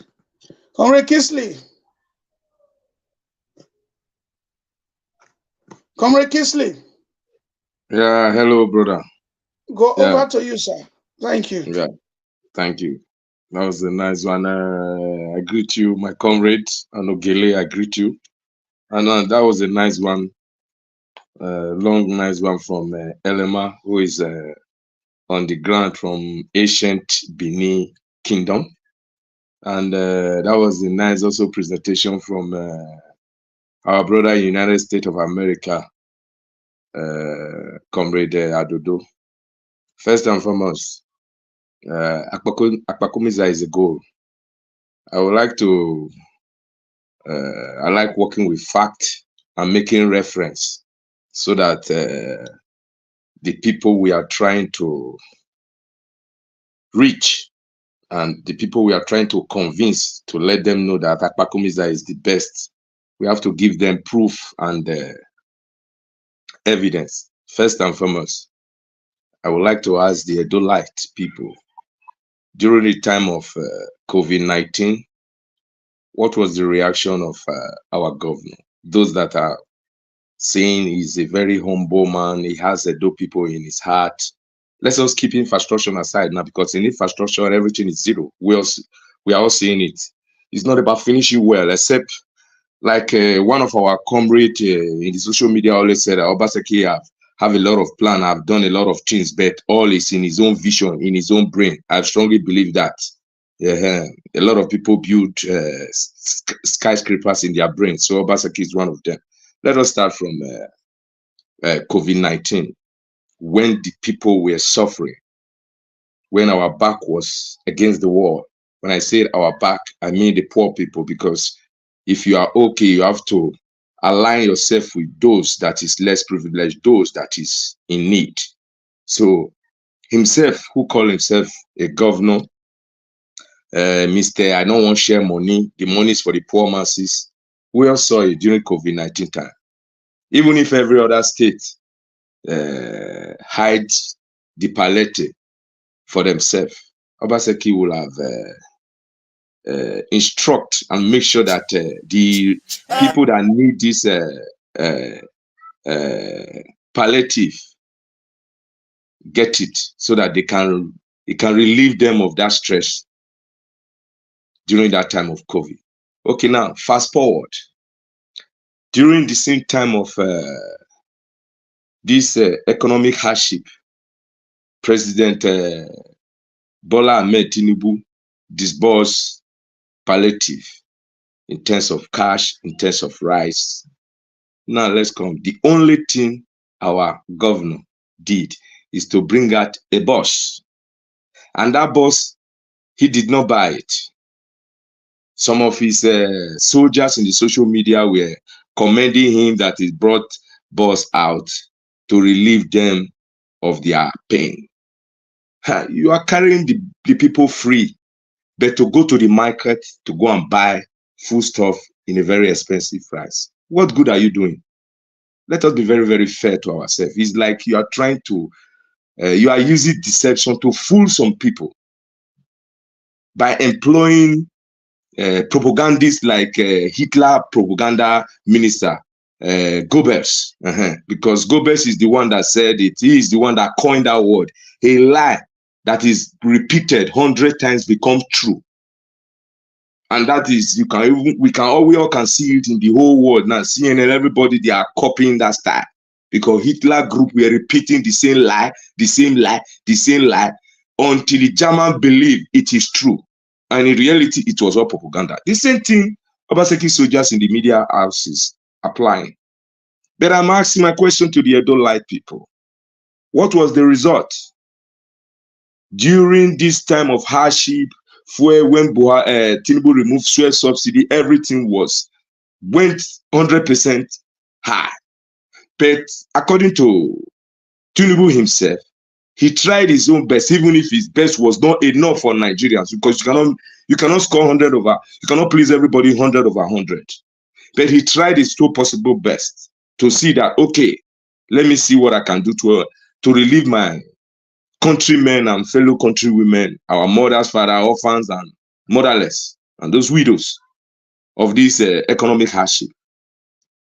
Comrade Kingsley. Comrade Kingsley. Yeah, hello, brother. Go Yeah, over to you, sir. Thank you. yeah, thank you. That was a nice one. I greet you, my comrade, Anogele, I greet you. And that was a nice one, long, nice one from Elema, who is on the ground from ancient Benin Kingdom. And that was a nice also presentation from our brother United States of America, Comrade Adodo. First and foremost, Akpakumiza is a goal. I would like to, I like working with fact and making reference so that the people we are trying to reach and the people we are trying to convince to let them know that Akpakumiza is the best, we have to give them proof and evidence. First and foremost, I would like to ask the Edolite people, during the time of COVID-19, what was the reaction of our governor? Those that are saying he's a very humble man, he has Edo people in his heart. Let's just keep infrastructure aside now, because in infrastructure, everything is zero. We are all seeing it. It's not about finishing well, except like one of our comrades in the social media always said, Obaseki have a lot of plan, I've done a lot of things, but all is in his own vision, in his own brain. I strongly believe that. Yeah, a lot of people build skyscrapers in their brain. So Obaseki is one of them. Let us start from COVID-19, when the people were suffering, when our back was against the wall. When I say our back, I mean the poor people, because if you are okay, you have to align yourself with those that is less privileged, those that is in need. So himself, who called himself a governor, Mr. I don't want to share money, the money is for the poor masses. We all saw it during COVID-19 time. Even if every other state hides the palette for themselves, Obaseki will have instruct and make sure that the people that need this palliative get it, so that it can relieve them of that stress during that time of COVID. Okay, now fast forward. During the same time of this economic hardship, President Bola Ahmed Tinubu disbursed palliative in terms of cash, in terms of rice. Now let's come. The only thing our governor did is to bring out a bus. And that bus, he did not buy it. Some of his soldiers in the social media were commending him that he brought bus out to relieve them of their pain. You are carrying the people free, but to go to the market to go and buy food stuff in a very expensive price. What good are you doing? Let us be very, very fair to ourselves. It's like you are trying to, you are using deception to fool some people by employing propagandists like Hitler propaganda minister, Goebbels, because Goebbels is the one that said it. He is the one that coined that word. A lie that is repeated 100 times becomes true. And that is, we all can see it in the whole world now. CNN, everybody, they are copying that style. because Hitler group were repeating the same lie, the same lie, the same lie, until the German believed it is true. And in reality, it was all propaganda. The same thing Obaseki soldiers in the media houses applying. But I'm asking my question to the Edo Light people. What was the result? During this time of hardship, when Tinubu removed fuel subsidy, everything went 100% high. But according to Tinubu himself, he tried his own best, even if his best was not enough for Nigerians, because you cannot score 100 over, you cannot please everybody 100 over 100. But he tried his two possible best to see that, okay, let me see what I can do to relieve my countrymen and fellow countrywomen, our mothers, fathers, orphans, and motherless, and those widows of this economic hardship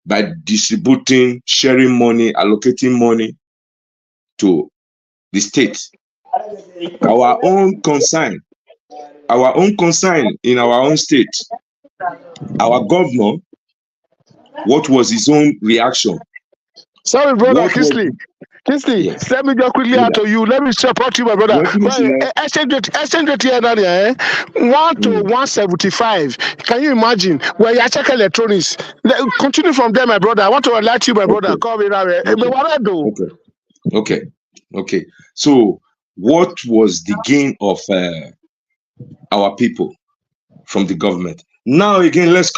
by distributing, sharing money, allocating money to the state. Our own concern in our own state, our governor, what was his own reaction? Sorry, brother Kisley. Kisley, Yes. let me go quickly out to you. Let me support you, my brother. Exchange rate here, 1 to 175. Can you imagine? Where you check electronics. Continue from there, my brother. I want to alert you, my brother. Call me now. Okay. So, what was the gain of our people from the government? Now again, let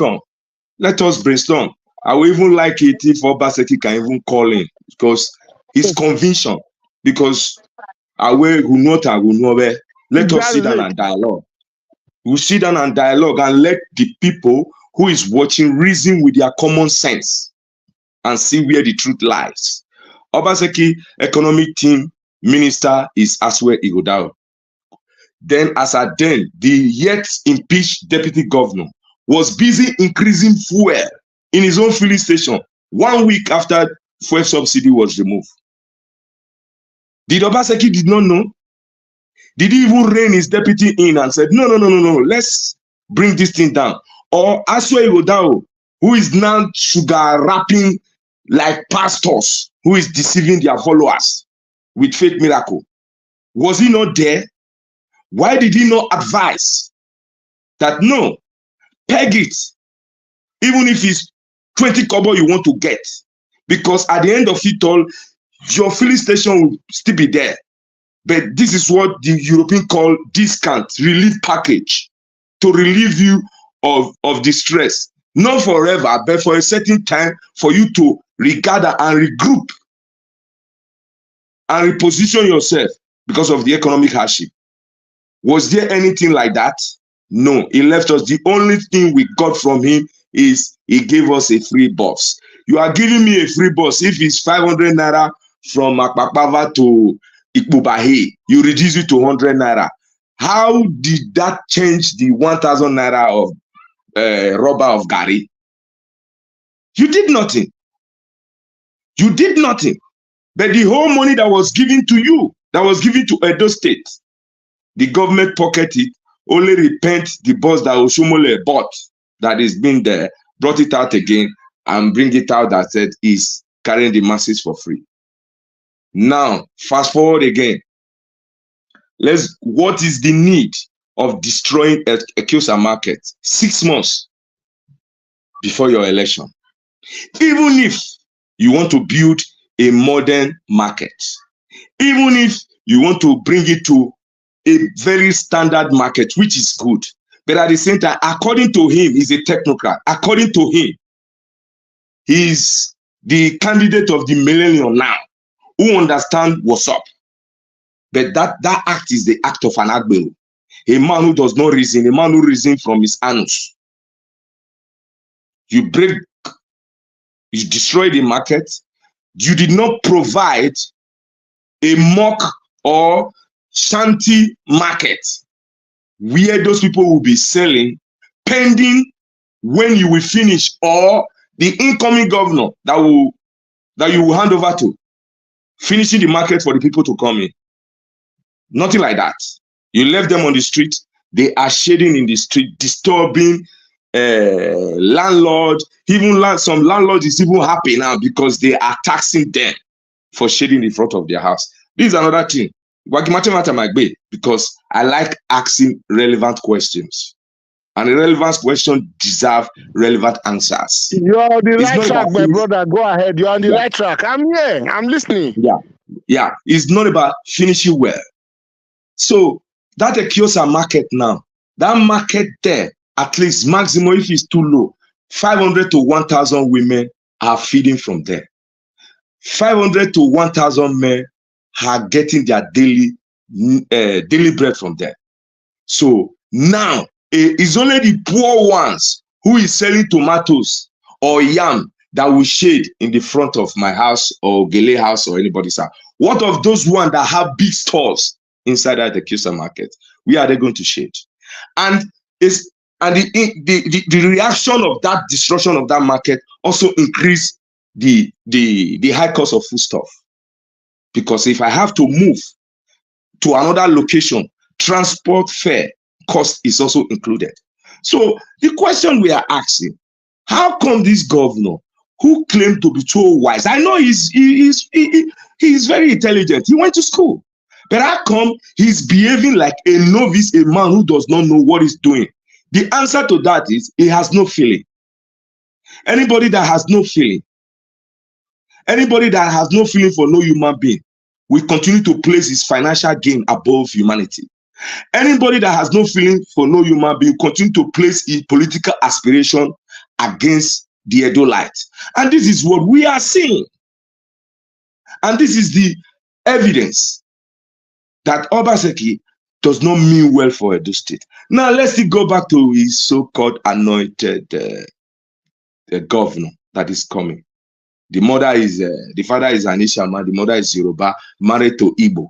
us brainstorm. I will even like it if Obaseki can even call in, because his conviction, because let us sit down and dialogue. We'll sit down and dialogue and let the people who is watching reason with their common sense and see where the truth lies. Obaseki economic team minister is Aswe Igodao. Then as at then, the yet impeached deputy governor was busy increasing fuel in his own filling station 1 week after fuel subsidy was removed. Did Obaseki did not know? Did he even rein his deputy in and said, no, let's bring this thing down? Or Aswe Igodao, who is now sugar wrapping like pastors, who is deceiving their followers with fake miracle, was he not there? Why did he not advise that no, peg it, even if it's 20 kobo you want to get, because at the end of it all, your filling station will still be there. But this is what the European call discount relief package, to relieve you of distress, not forever, but for a certain time, for you to regather and regroup and reposition yourself because of the economic hardship. Was there anything like that? No, he left us. The only thing we got from him is he gave us a free bus. You are giving me a free bus. If it's 500 naira from Okpebholo to Ikpubahi, you reduce it to 100 naira. How did that change the 1,000 naira of rubber of Gary? You did nothing. You did nothing. But the whole money that was given to you, that was given to Edo State, the government pocketed, only repent the bus that Oshomole bought, that is being there, brought it out again and bring it out that said is carrying the masses for free. Now, fast forward again. What is the need of destroying Ekiosa market 6 months before your election? Even if you want to build a modern market, even if you want to bring it to a very standard market, which is good, but at the same time, according to him, he's a technocrat. According to him, he's the candidate of the millennium now, who understand what's up. But that act is the act of an Okpebholo, a man who does not reason, a man who reasons from his anus. You destroy the market. You did not provide a mock or shanty market where those people will be selling pending when you will finish, or the incoming governor that you will hand over to, finishing the market for the people to come in. Nothing like that. You left them on the street. They are shading in the street, disturbing landlord, some landlord is even happy now because they are taxing them for shading in front of their house. This is another thing. Because I like asking relevant questions. And a relevant question deserve relevant answers. You're on the It's right not track, about my brother. Go ahead. You're on the Yeah. right track. I'm here. I'm listening. Yeah. It's not about finishing well. So that Ekiosa market now, that market there, at least maximum if it's too low, 500 to 1,000 women are feeding from there. 500 to 1,000 men are getting their daily bread from there. So now it's only the poor ones who is selling tomatoes or yam that will shade in the front of my house or Gele house or anybody's house. What of those ones that have big stores inside the Kiosa market? Where are they going to shade? And the reaction of that destruction of that market also increase the high cost of foodstuff. Because if I have to move to another location, transport fare cost is also included. So the question we are asking, how come this governor who claimed to be so wise, I know he's very intelligent, he went to school, but how come he's behaving like a novice, a man who does not know what he's doing? The answer to that is he has no feeling. Anybody that has no feeling, for no human being will continue to place his financial gain above humanity. Anybody that has no feeling for no human being continue to place his political aspiration against the Edolite. And this is what we are seeing. And this is the evidence that Obaseki does not mean well for Edo State. Now let's go back to his so-called anointed governor that is coming. The father is an Ishama, the mother is Yoruba, married to Igbo.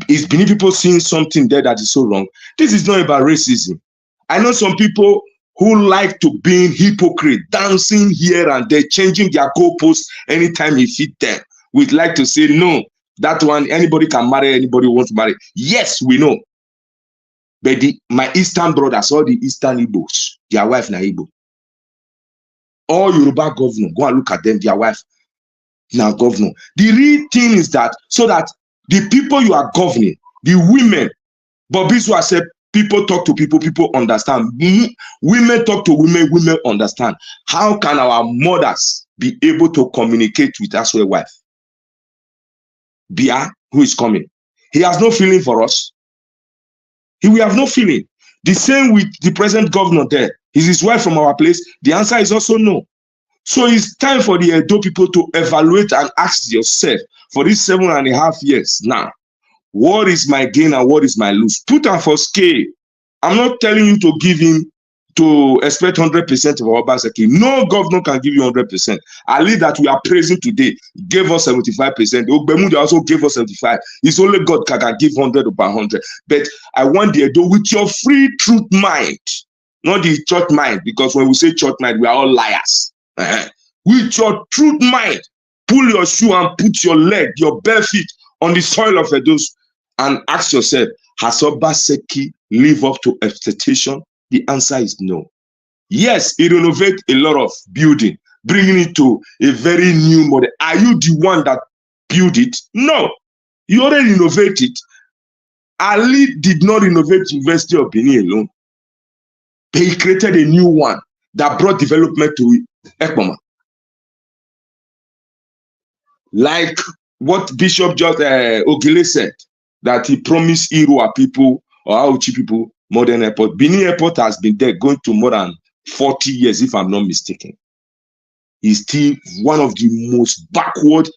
Is Benin people seeing something there that is so wrong? This is not about racism. I know some people who like to be hypocrite, dancing here and there, changing their goalposts anytime he fit them. We'd like to say, no, that one, anybody can marry, anybody wants to marry. Yes, we know. But my Eastern brothers, all the Eastern Igbos, their wife na Igbo. All Yoruba governor, go and look at them, their wife now governor. The real thing is that, so that the people you are governing, the women, but this was said, people talk to people, people understand. Women talk to women, women understand. How can our mothers be able to communicate with us wife? Bia, who is coming, he has no feeling for us. He will have no feeling. The same with the present governor there. Is his wife from our place? The answer is also no. So it's time for the Edo people to evaluate and ask yourself for these 7.5 years now, what is my gain and what is my lose? Put on for scale. I'm not telling you to give him, to expect 100% of our Obaseki. No governor can give you 100%. Ali that we are praising today gave us 75%. Okpebholo also gave us 75%. It's only God can give 100 over 100. But I want the Edo with your free truth mind, not the church mind, because when we say church mind, we are all liars. With your truth mind, pull your shoe and put your leg, your bare feet on the soil of Edo and ask yourself, has Obaseki lived up to expectation? The answer is no. Yes, he renovated a lot of building, bringing it to a very new model. Are you the one that built it? No, you already renovated. Ali did not renovate University of Benin alone. He created a new one that brought development to Ekpoma. Like what Bishop just Ogile said, that he promised Irua people or Auchi people modern airport. Benin Airport has been there going to more than 40 years, if I'm not mistaken. It's still one of the most backward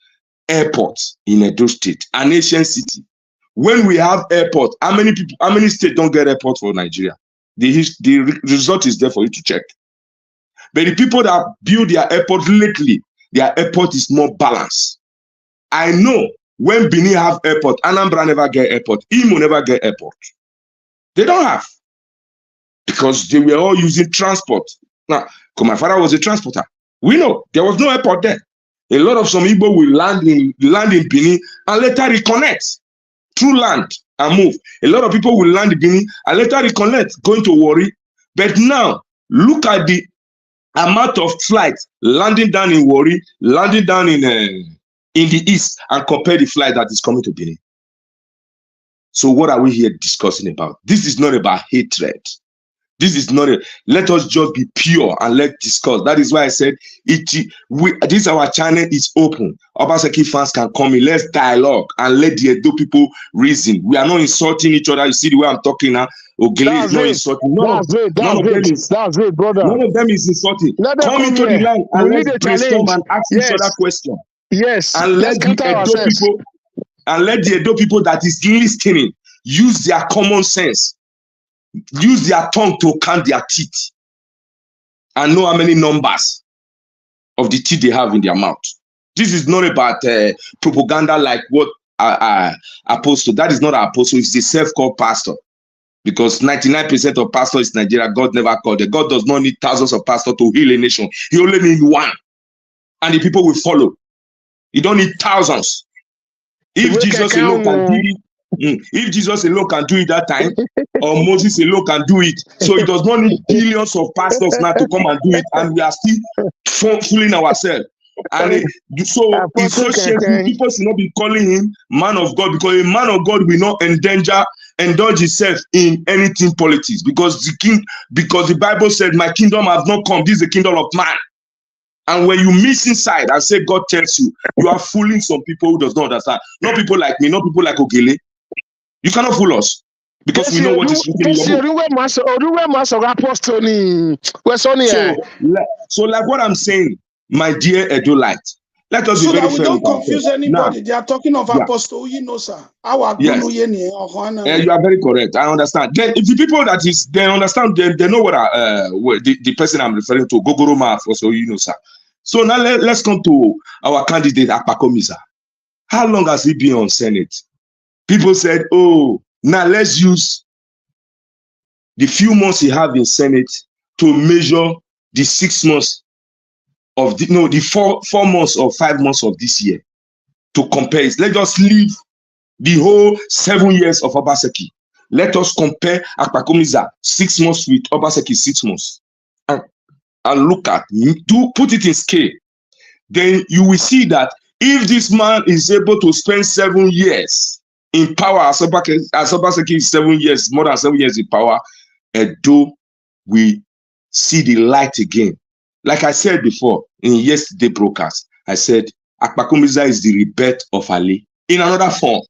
airports in Edo State, an Asian city. When we have airport, how many states don't get airport for Nigeria? The result is there for you to check. But the people that build their airport lately, their airport is more balanced. I know when Benin have airport, Anambra never get airport, Imo never get airport. They don't have, because they were all using transport. Now, because my father was a transporter, we know there was no airport there. A lot of some Igbo will land in Benin and later reconnect through land and move. A lot of people will land in Benin and later reconnect, going to Warri. But now, look at the amount of flights landing down in Warri, landing down in the east, and compare the flight that is coming to Benin. So what are we here discussing about? This is not about hatred. This is not let us just be pure and let's discuss. That is why I said this our channel is open. Obaseki fans can come in. Let's dialogue and let the Edo people reason. We are not insulting each other. You see the way I'm talking now. Ogele is not insulting. None That's it, brother. None of them is insulting. Come into the line and let's brainstorm and ask each other questions. Yes. And let the Edo people that is listening use their common sense. Use their tongue to count their teeth and know how many numbers of the teeth they have in their mouth. This is not about propaganda like what apostle. That is not an apostle. It's a self-called pastor. Because 99% of pastors in Nigeria, God never called them. God does not need thousands of pastors to heal a nation. He only needs one. And the people will follow. You don't need thousands. If Jesus alone can do it, if Jesus alone can do it that time, or Moses alone can do it, so it does not need billions of pastors now to come and do it, and we are still fooling ourselves. And so it's so shameful. People should not be calling him man of God, because a man of God will not indulge himself in anything politics, because the Bible said, "My kingdom has not come. This is the kingdom of man." And when you miss inside and say God tells you, you are fooling some people who does not understand. Not people like me, not people like Ogele. You cannot fool us because we know what is written in your book. So like what I'm saying, my dear Edolite, let us be very fair. So that we don't confuse anybody. They are talking of Apostle, you know, sir. Yes. You are very correct. I understand. Then if the people that is, they understand, they know what the person I'm referring to, Gogoroma, Apostle, you know, sir. So now let's come to our candidate, Akpakomiza. How long has he been on Senate? People said, oh, now let's use the few months he have in Senate to measure the 6 months of the 4 months or 5 months of this year to compare it. Let us leave the whole 7 years of Obaseki. Let us compare Akpakomiza 6 months with Obaseki 6 months. And look at, to put it in scale. Then you will see that if this man is able to spend 7 years in power, as Obaseki is 7 years, more than 7 years in power, Edo we see the light again. Like I said before in yesterday broadcast, I said Akpakomiza is the rebirth of Ali in another form.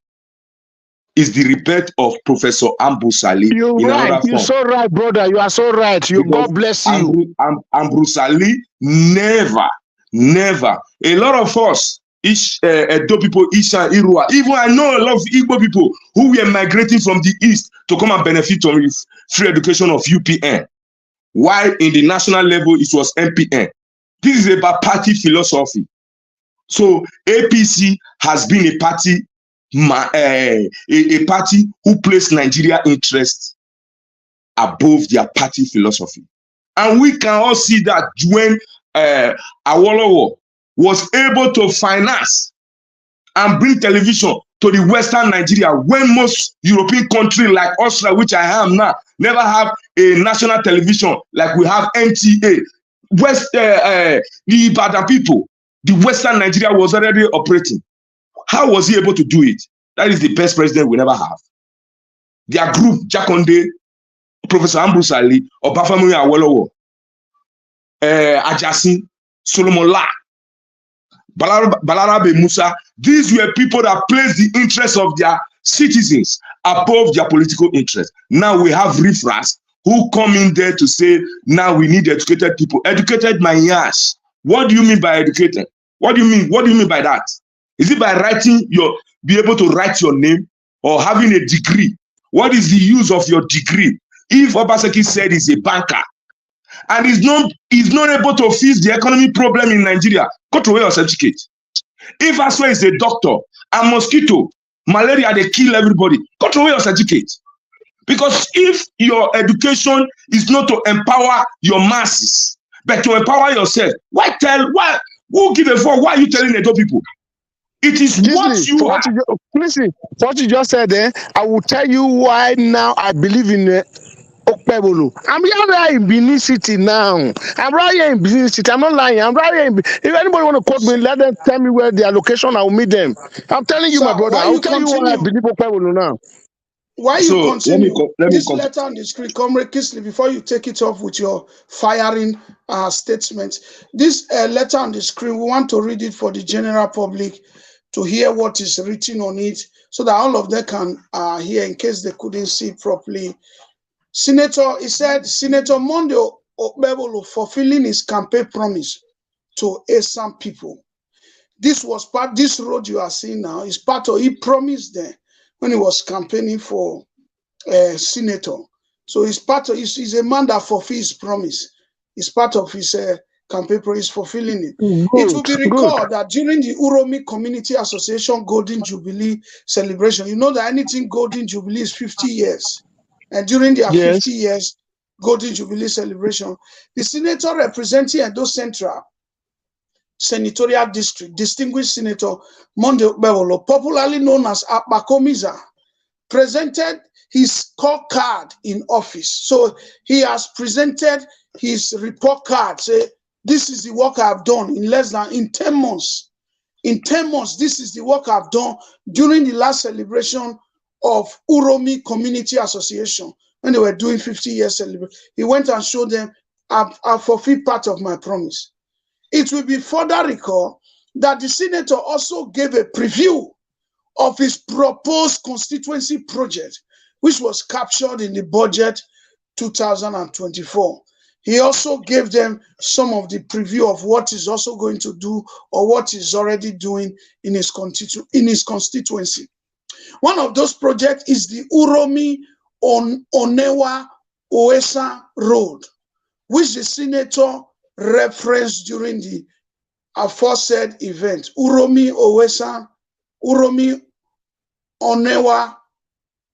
Is the rebirth of Professor Ambrose Ali. You're right. You're so right, brother. You are so right. God bless you. Ambrose Ali never. A lot of us, Edo people, Isha, Irua, even I know a lot of Igbo people who were migrating from the east to come and benefit from free education of UPN. While in the national level, it was MPN. This is about party philosophy. So APC has been a party who placed Nigeria interests above their party philosophy. And we can all see that when Awolowo was able to finance and bring television to the Western Nigeria, when most European countries like Austria, which I am now, never have a national television like we have NTA. The Ibadan people, the Western Nigeria was already operating. How was he able to do it? That is the best president we never have. Their group, Jakonde, Professor Ambrose Ali, Obafemi Awolowo, Ajasin, Solomon La, Balarabe Musa, these were people that placed the interests of their citizens above their political interests. Now we have riffraffs who come in there to say, now we need educated people. Educated my ass. What do you mean by educated? What do you mean? What do you mean by that? Is it by be able to write your name or having a degree? What is the use of your degree? If Obaseki said he's a banker and he's not able to fix the economic problem in Nigeria, go to where your certificate. If Aswa is a doctor and mosquito, malaria, they kill everybody, go to where your certificate. Because if your education is not to empower your masses, but to empower yourself, who give a fuck? Why are you telling Edo people? It is what you are. Listen, what you just said there, I will tell you why now I believe in Okpebholo. I'm here in Benin City now. I'm right here in Benin City. I'm not lying. I'm right here in If anybody want to quote me, let them tell me where their location. I will meet them. I'm telling you, Sir, my brother. why I'll you tell you why I continue? believe Okpebholo now. Why you So continue? let me This come. letter on the screen, Comrade Kisley, before you take it off with your firing statement, this letter on the screen, we want to read it for the general public to hear what is written on it so that all of them can hear in case they couldn't see properly. He said, Senator Monday Okpebholo fulfilling his campaign promise to Esan people. This road you are seeing now is part of, he promised them when he was campaigning for senator. So he's a man that fulfills his promise. It's part of his campaign promise, fulfilling it. It will be recalled that during the Uromi Community Association Golden Jubilee celebration, you know that anything Golden Jubilee is 50 years. And during their 50 years Golden Jubilee celebration, the senator representing Edo Central Senatorial District, distinguished Senator Monday Okpebholo, popularly known as Akpakomiza, presented his scorecard in office. So he has presented his report card, say, this is the work I've done in 10 months. In 10 months, this is the work I've done during the last celebration of Uromi Community Association, when they were doing 50 years celebration. He went and showed them, I've fulfilled part of my promise. It will be further recalled that the senator also gave a preview of his proposed constituency project, which was captured in the budget 2024. He also gave them some of the preview of what he's also going to do or what he's already doing in his constituency. One of those projects is the Uromi Onewa Oesa Road, which the senator referenced during the aforesaid event. Uromi Onewa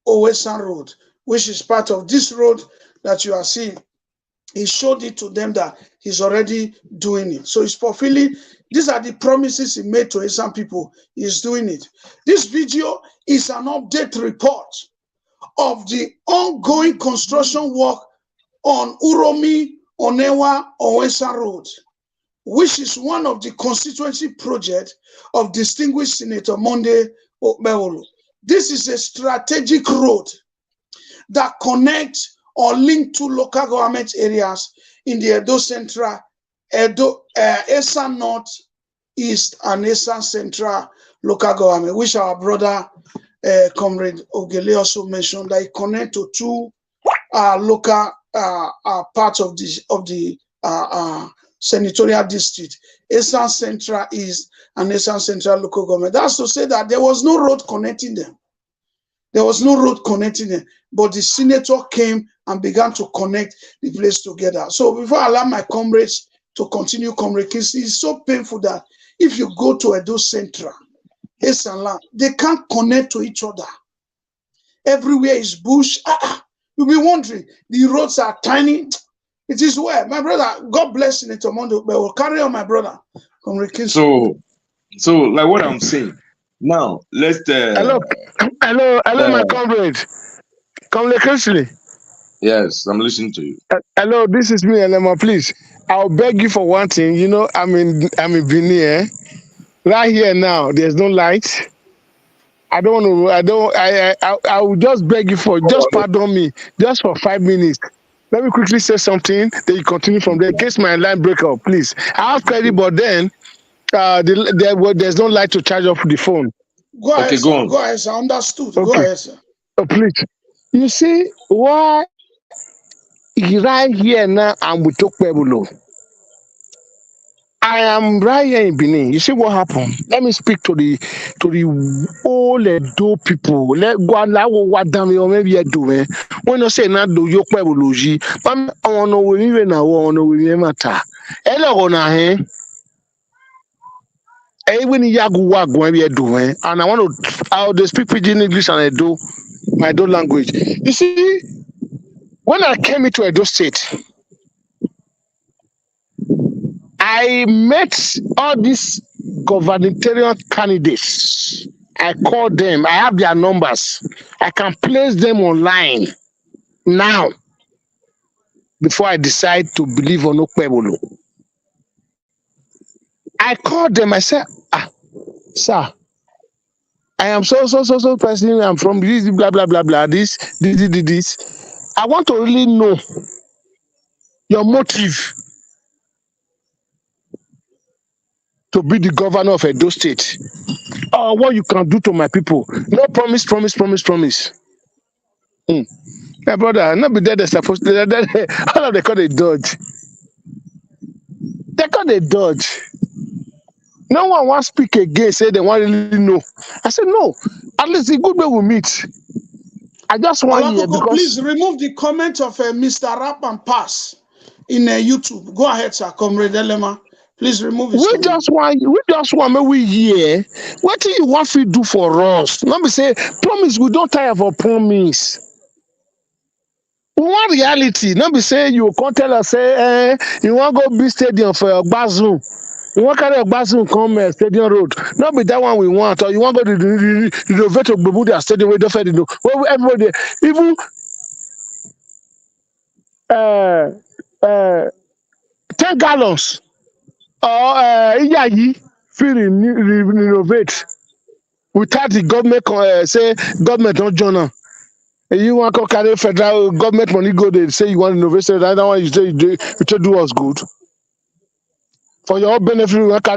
Owesan Road, which is part of this road that you are seeing. He showed it to them that he's already doing it. So he's fulfilling. These are the promises he made to Esan people. He's doing it. This video is an update report of the ongoing construction work on Uromi Onewa Owesan Road, which is one of the constituency projects of distinguished Senator Monday Okpebholo. This is a strategic road that connects or links two local government areas in the Edo Central, Esan North, East, and Esan Central local government, which our brother Comrade Ogele also mentioned, that it connects to two local parts of the senatorial district, Esan Central East and Esan Central local government. That's to say that there was no road connecting them. There was no road connecting them, but the senator came and began to connect the place together. So before I allow my comrades to continue, Comrade Kinsey, it's so painful that if you go to Edo Central, Esan, they can't connect to each other. Everywhere is bush. You'll be wondering, the roads are tiny. It is well. My brother, God bless Senator Monday, but we'll carry on, my brother. Comrade Kinsey. So like what I'm saying, now let's Hello, my comrade. Comrade Kinsey. Yes, I'm listening to you. Hello, this is me, Elema. Please, I'll beg you for one thing. You know, I'm in Benin. Right here now, there's no light. I will just beg you for, just pardon me, just for 5 minutes. Let me quickly say something, then you continue from there. In case my line break up, please. I have credit, but then there's no light to charge off the phone. Go ahead, Okay, sir. go on. Go ahead, sir. Understood. Okay. Go ahead, sir. Oh, please. You see, why right here now I'm with Okpebholo. I am right here in Benin. You see what happened? Let me speak to the whole Edo people. Let go allow what damn you maybe you do. When you say not do Okpebholo ji, but I want to we even now want to we matter. Hello na eh. Even yagu wagu maybe you do and I want to how they speak pidgin English and Edo, my Edo language. You see, when I came into Edo State, I met all these gubernatorial candidates. I called them. I have their numbers. I can place them online now. before I decide to believe on Okpebholo. I called them. I said, sir, I am so person. I'm from this, blah, blah, blah, blah, this. I want to really know your motive to be the governor of Edo State, or what you can do to my people. No promise. My brother, not be there. They're supposed to. All of they call it dodge. They call it dodge. No one wants to speak again. Say they want really know. I said no. At least the good way we meet. I just want you because please remove the comment of Mr. Rap and Pass in YouTube. Go ahead, sir. Comrade Elema. Please remove it. We just want me we hear. What do you want to do for us? Not be say promise. We don't tire for promise. We want reality. Not be say you can't tell us say you want to go big stadium for Bazoo. You want to carry a Bazoo come Stadium Road. Not be that one we want. Or you want to go to the Veto Bubuda Stadium. We don't know. Where everybody even 10 gallons or Iyayi feel renovate without the government say government don't join them. You want to carry federal government money go they say you want to innovate, so that one you say you to do us good. For your benefit, you want to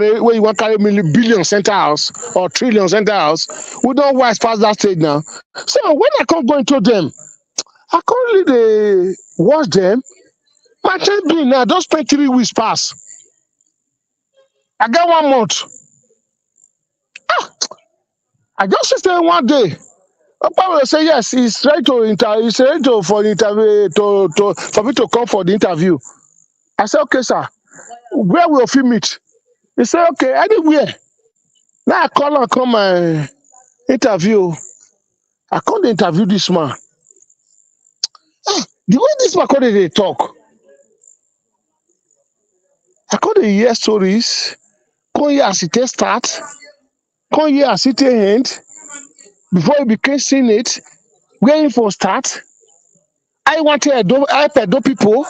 carry billion center house or trillion center house. We don't wise past that stage now. So when I come going to them, I can't really watch them. My time being now, just spend 3 weeks pass. I got 1 month. I just stay one day. Okpebholo say yes, he's ready to for the interview for me to come for the interview. I said, okay, sir. Where will we meet? He said, okay, anywhere. Now I call and come my interview. I come to interview this man. The way this man they talk, I come to hear stories. Come here as it start. Come here as it end. Before he became Senate, where he for start. I want to help Edo people.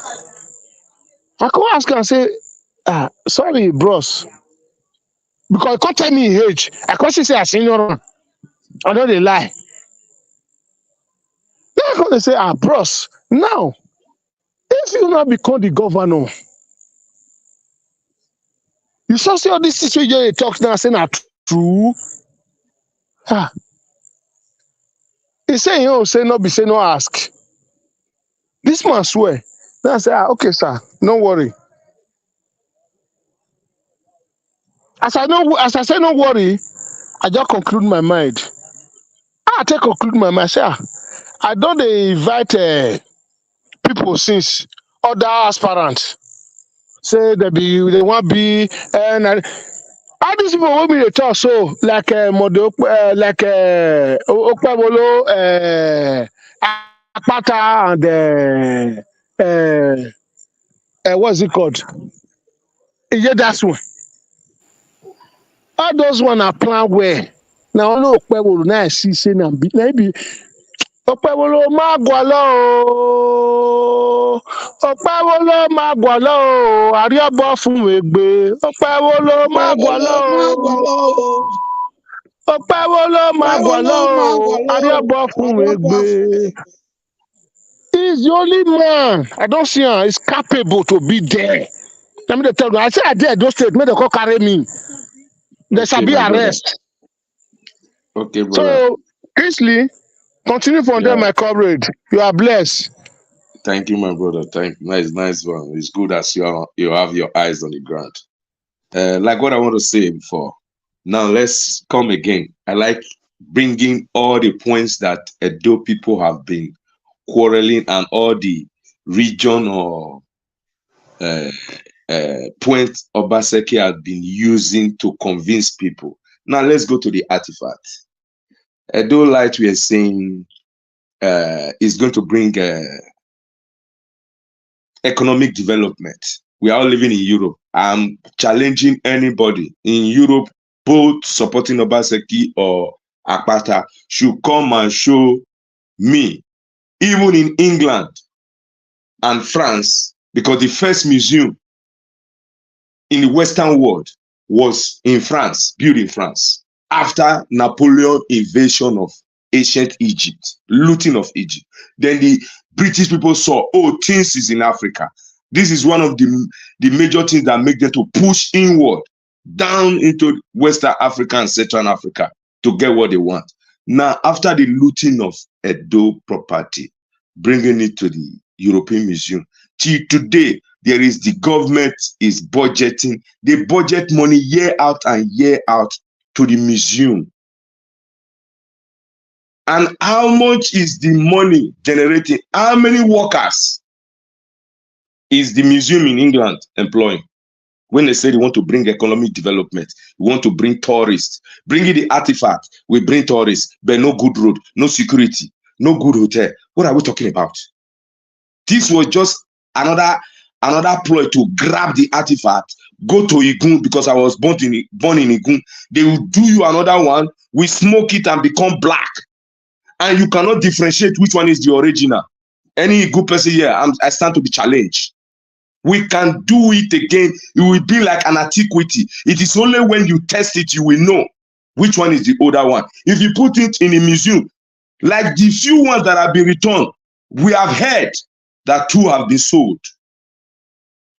I come ask and say, sorry, bros. Because he can't tell me his age. I can't say I senior. I know they lie. Now I come to say, bros, now, if you not become the governor, you saw see all this situation they talk now saying are true. He say, say no be say no ask. This man swear. Then I say, okay, sir, no worry. As I say no worry, I just conclude my mind. I take conclude my mind. Say, I don't invite people since other aspirants. Say they want be and all these people want me to talk so like like Okpebholo, Akpata and what's it called? Yeah, that's one. All those one are planned well. Now only Okpebholo now I see say maybe Okpebholo magwalo Okpebholo magwalo ariabo fun egbe Okpebholo magwalo Okpebholo magwalo ariabo fun egbe. He's the only man I don't see him is capable to be there. Let me tell you, I say I dare those state, make they come carry me. There shall be arrest. Okay, brother. So Kingsley, continue from there, my comrade. You are blessed. Thank you, my brother. Thank you. Nice one. It's good as you have your eyes on the ground. Like what I want to say before. Now let's come again. I like bringing all the points that Edo people have been quarreling and all the region or points Obaseki has been using to convince people. Now let's go to the artifact. Edo Light, we are saying is going to bring economic development. We are all living in Europe. I'm challenging anybody in Europe, both supporting Obaseki or Akpata, should come and show me, even in England, and France, because the first museum in the Western world was in France, built in France, after Napoleon invasion of ancient Egypt, looting of Egypt. Then the British people saw, oh, things is in Africa. This is one of the major things that make them to push inward, down into Western Africa and Central Africa to get what they want. Now, after the looting of Edo property, bringing it to the European Museum, till today, there is the government is budgeting. They budget money year out and year out to the museum. And how much is the money generating? How many workers is the museum in England employing? When they say they want to bring economic development, we want to bring tourists, bring in the artifact, we bring tourists, but no good road, no security, no good hotel. What are we talking about? This was just another ploy to grab the artifact, go to Igun, because I was born in Igun. They will do you another one, we smoke it and become black. And you cannot differentiate which one is the original. Any good person here, I stand to be challenged. We can do it again. It will be like an antiquity. It is only when you test it, you will know which one is the older one. If you put it in a museum, like the few ones that have been returned, we have heard that 2 have been sold.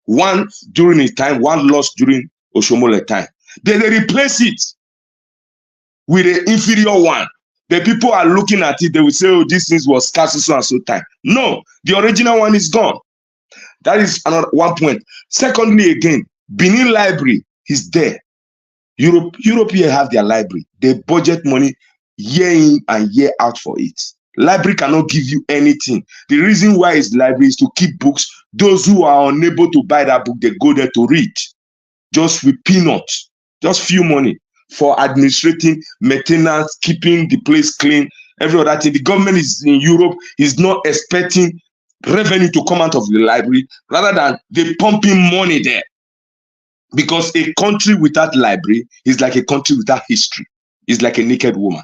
One during a time, one lost during Oshomole time. Then they replace it with an inferior one. The people are looking at it, they will say, oh, this thing was scarce so and so time. No, the original one is gone. That is another one point. Secondly, again, Benin Library is there. Europe here have their library. They budget money year in and year out for it. Library cannot give you anything. The reason why it's library is to keep books. Those who are unable to buy that book, they go there to read. Just with peanuts, just few money for administrating, maintenance, keeping the place clean, every other thing. The government is in Europe is not expecting revenue to come out of the library, rather than they pumping money there. Because a country without library is like a country without history. It's like a naked woman.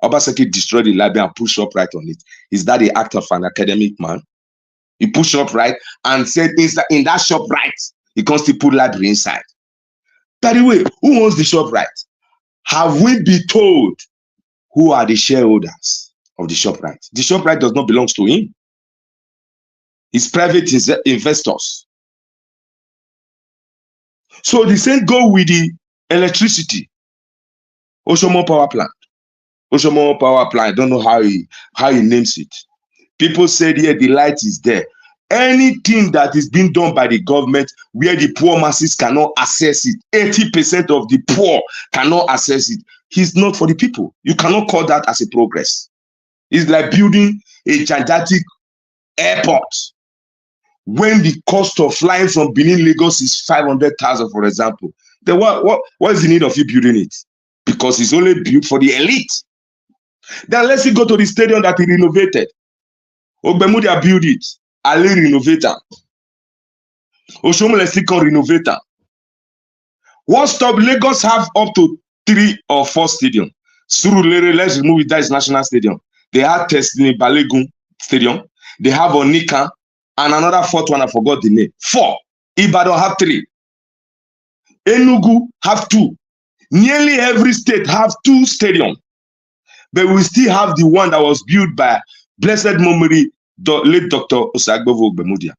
Obaseki destroyed the library and pushed up right on it. Is that the act of an academic man? He pushed up right and said in that shop right, he can still put library inside. By the way, who owns the shop right? Have we been told who are the shareholders of the shop right? The shop right does not belong to him. It's private investors. So the same go with the electricity. Oshomo power plant. Oshomo power plant. I don't know how he names it. People said, yeah, the light is there. Anything that is being done by the government where the poor masses cannot access it, 80% of the poor cannot access it, it's not for the people. You cannot call that as a progress. It's like building a gigantic airport when the cost of flying from Benin, Lagos is 500,000, for example. Then what is the need of you building it? Because it's only built for the elite. Then let's go to the stadium that he renovated. Okpebholo build it. Ali renovator. Oshomole still can renovator. What stop? Lagos have up to 3 or 4 stadiums. Surulere, let's remove it, that is national stadium. They have Testing Balegun Stadium. They have Onika. And another 4th one, I forgot the name. 4. Ibadan have 3. Enugu have 2. Nearly every state have 2 stadiums. But we still have the one that was built by blessed memory, late Dr. Okpebholo.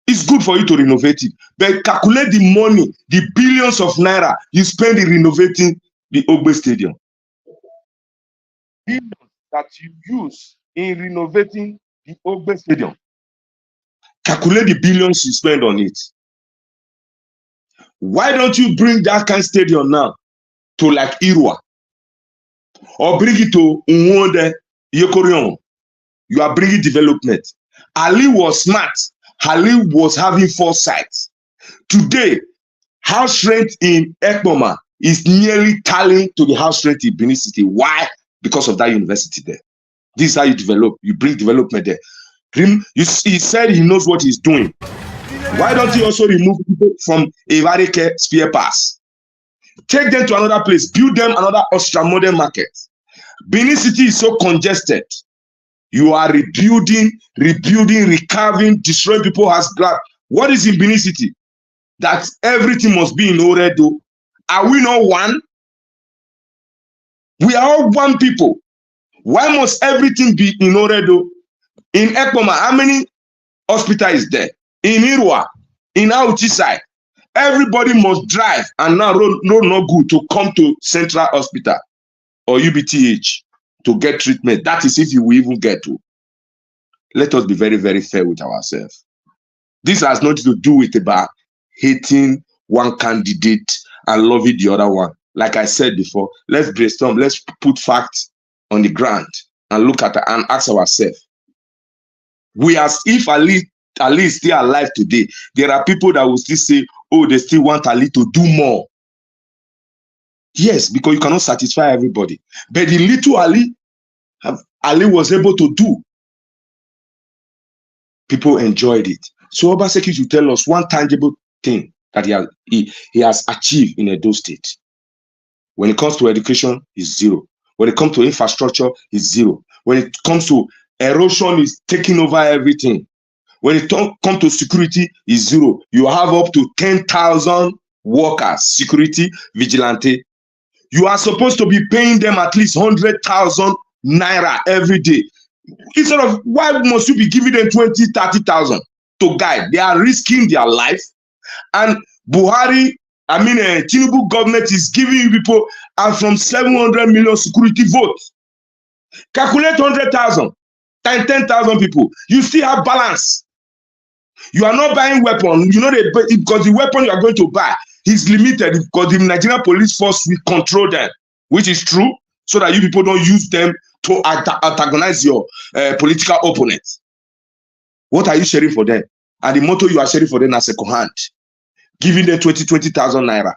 It's good for you to renovate it. But calculate the money, the billions of naira you spend in renovating the Ogbe Stadium. Billions that you use in renovating the Ogbe Stadium. Calculate the billions you spend on it. Why don't you bring that kind of stadium now to like Irua? Or bring it to Nwonde, Yekorion? You are bringing development. Ali was smart. Ali was having foresight. Today, house rent in Ekpoma is nearly tallying to the house rent in Benin City. Why? Because of that university there. This is how you develop. You bring development there. He said he knows what he's doing. Why don't you also remove people from Evarike Sphere Pass? Take them to another place. Build them another ultra-modern market. Benin City is so congested. You are rebuilding, recarving, destroying people as grab. What is impunity? That everything must be in Oredo. Are we not one? We are all one people. Why must everything be in Oredo? In Ekpoma, how many hospitals is there? In Irwa, in Auchisai, everybody must drive and now road no good to come to Central Hospital or UBTH to get treatment. That is if you will even get to. Let us be very, very fair with ourselves. This has nothing to do with about hating one candidate and loving the other one. Like I said before, let's brainstorm, let's put facts on the ground and look at it and ask ourselves. We are, if Ali is still alive today, there are people that will still say, oh, they still want Ali to do more. Yes, because you cannot satisfy everybody. But the little Ali was able to do, people enjoyed it. So Obaseki should tell us one tangible thing that he has achieved in Edo State. When it comes to education, it's zero. When it comes to infrastructure, it's zero. When it comes to erosion, is taking over everything. When it comes to security, it's zero. You have up to 10,000 workers, security, vigilante. You are supposed to be paying them at least 100,000 naira every day. Instead of, why must you be giving them 20, 30,000 to guide? They are risking their life. And Buhari, Tinubu government is giving you people from 700 million security votes. Calculate 100,000 times 10,000 people. You still have balance. You are not buying weapon. You know, because the weapon you are going to buy is limited because the Nigerian police force will control them, which is true, so that you people don't use them to antagonize your political opponents. What are you sharing for them? And the motto you are sharing for them as second hand, giving them 20,000 naira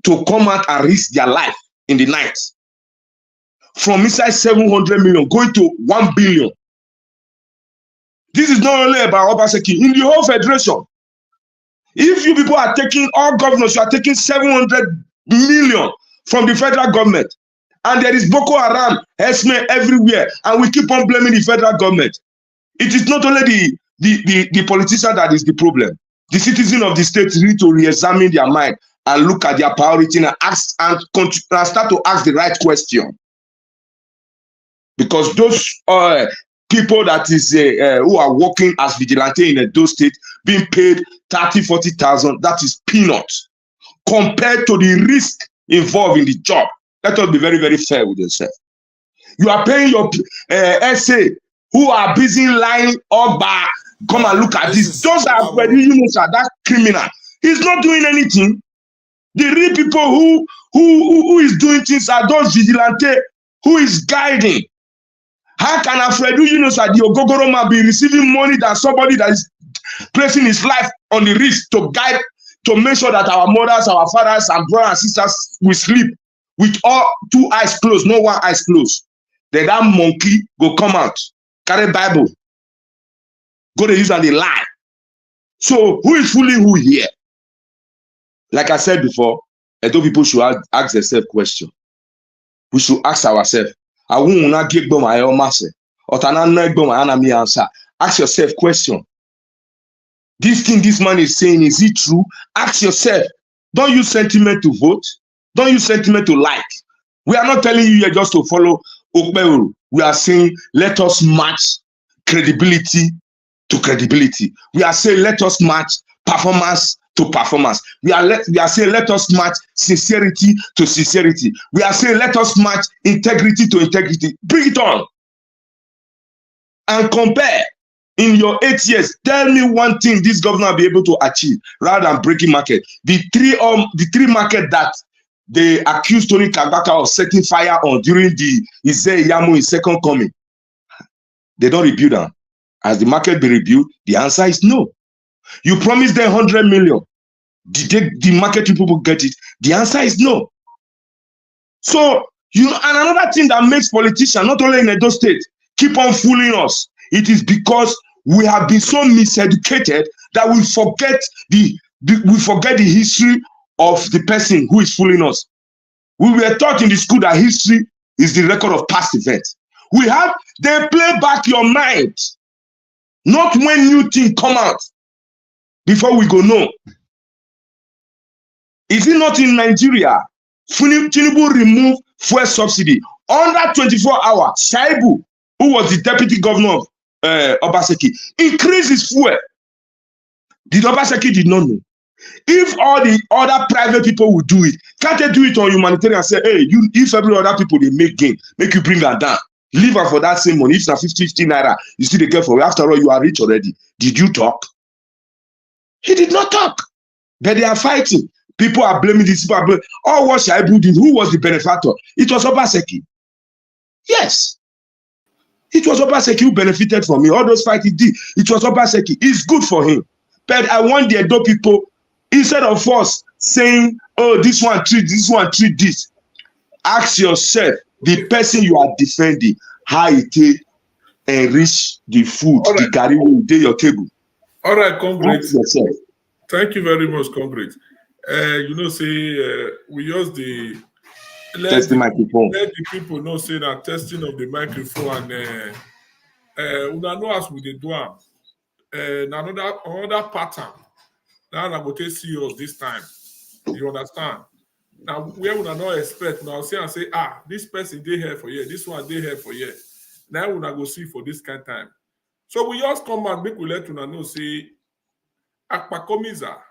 to come out and risk their life in the night. From inside 700 million going to 1 billion. This is not only about Obaseki, in the whole federation. If you people are taking, all governors, you are taking 700 million from the federal government, and there is Boko Haram, Esme everywhere, and we keep on blaming the federal government. It is not only the politician that is the problem. The citizens of the state need to re-examine their mind and look at their priority and ask and start to ask the right question. Because those people that is who are working as vigilante in Edo State being paid 30,000, 40,000, that is peanuts compared to the risk involved in the job. Let us be very, very fair with yourself. You are paying your SA who are busy lying or by come and look at this. Those are already, you know, sir, that criminal. He's not doing anything. The real people who is doing things are those vigilante who is guiding. How can Alfredo Yunus at the Ogogoroma be receiving money than somebody that is placing his life on the risk to guide, to make sure that our mothers, our fathers, and brothers and sisters will sleep with all two eyes closed, no one eyes closed? Then that monkey go come out, carry Bible, go to use and they lie. So who is fooling who here? Like I said before, Edo people should ask themselves question. We should ask ourselves. Ask yourself question. This thing this man is saying, is it true? Ask yourself. Don't use sentiment to vote. Don't use sentiment to like. We are not telling you here just to follow Okpebholo. We are saying let us match credibility to credibility. We are saying let us match performance to performance. We are saying let us match sincerity to sincerity. We are saying let us match integrity to integrity. Bring it on and compare. In your 8 years, tell me one thing this governor will be able to achieve rather than breaking market. The three market that they accused Tony Kabaka of setting fire on during the Ize Yamu his second coming, they don't rebuild them. Has the market be rebuilt? The answer is no. You promised them 100 million. Did the market people get it? The answer is no. So, and another thing that makes politicians, not only in Edo State, keep on fooling us, it is because we have been so miseducated that we forget the history of the person who is fooling us. We were taught in the school that history is the record of past events. They play back your mind. Not when new things come out. Before we go, no. Is it not in Nigeria? Tinubu removed fuel subsidy. Under 24 hours, Shaibu, who was the deputy governor of Obaseki, increased his fuel. Obaseki did not know. If all the other private people would do it, can't they do it on humanitarian and say, hey, if every other people they make gain, make you bring her down. Leave her for that same money. If it's 50 naira, you still care for it. After all, you are rich already. Did you talk? He did not talk. But they are fighting. People are blaming these people. All what Shaibu did, who was the benefactor? It was Obaseki. Yes. It was Obaseki who benefited from it. All those fights he did, it was Obaseki. It's good for him. But I want the Edo people, instead of us saying, oh, this one treat this, ask yourself, the person you are defending, how it enrich the food, right, the garri will dey your table. All right, Congress. Ask yourself. Thank you very much, Congress. We use the test the microphone. Let the people know say that testing of the microphone and una know as we dey do am. Another pattern. Now I go take serious this time. You understand? Now where una not expect now see and say this person dey here for year, this one dey here for year. Now una go see for this kind of time. So we just come and make we let una know say Okpebholo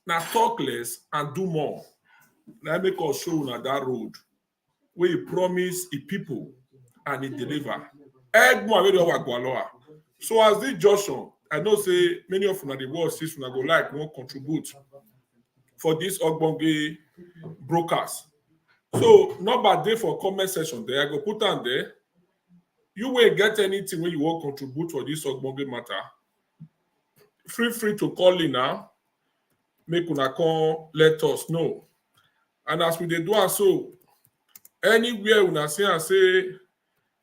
now talk less and do more. Now make us show una that road where he promise the people and he deliver. So as this Joshua, I know say many of una the world since una go like won't contribute for this Ogbonge brokers. So number day for comment section there, I go put on there. You will get anything when you want contribute for this Ogbonge matter. Feel free to call in now. Make una call, let us know. And as we dey do so, anywhere una see and say,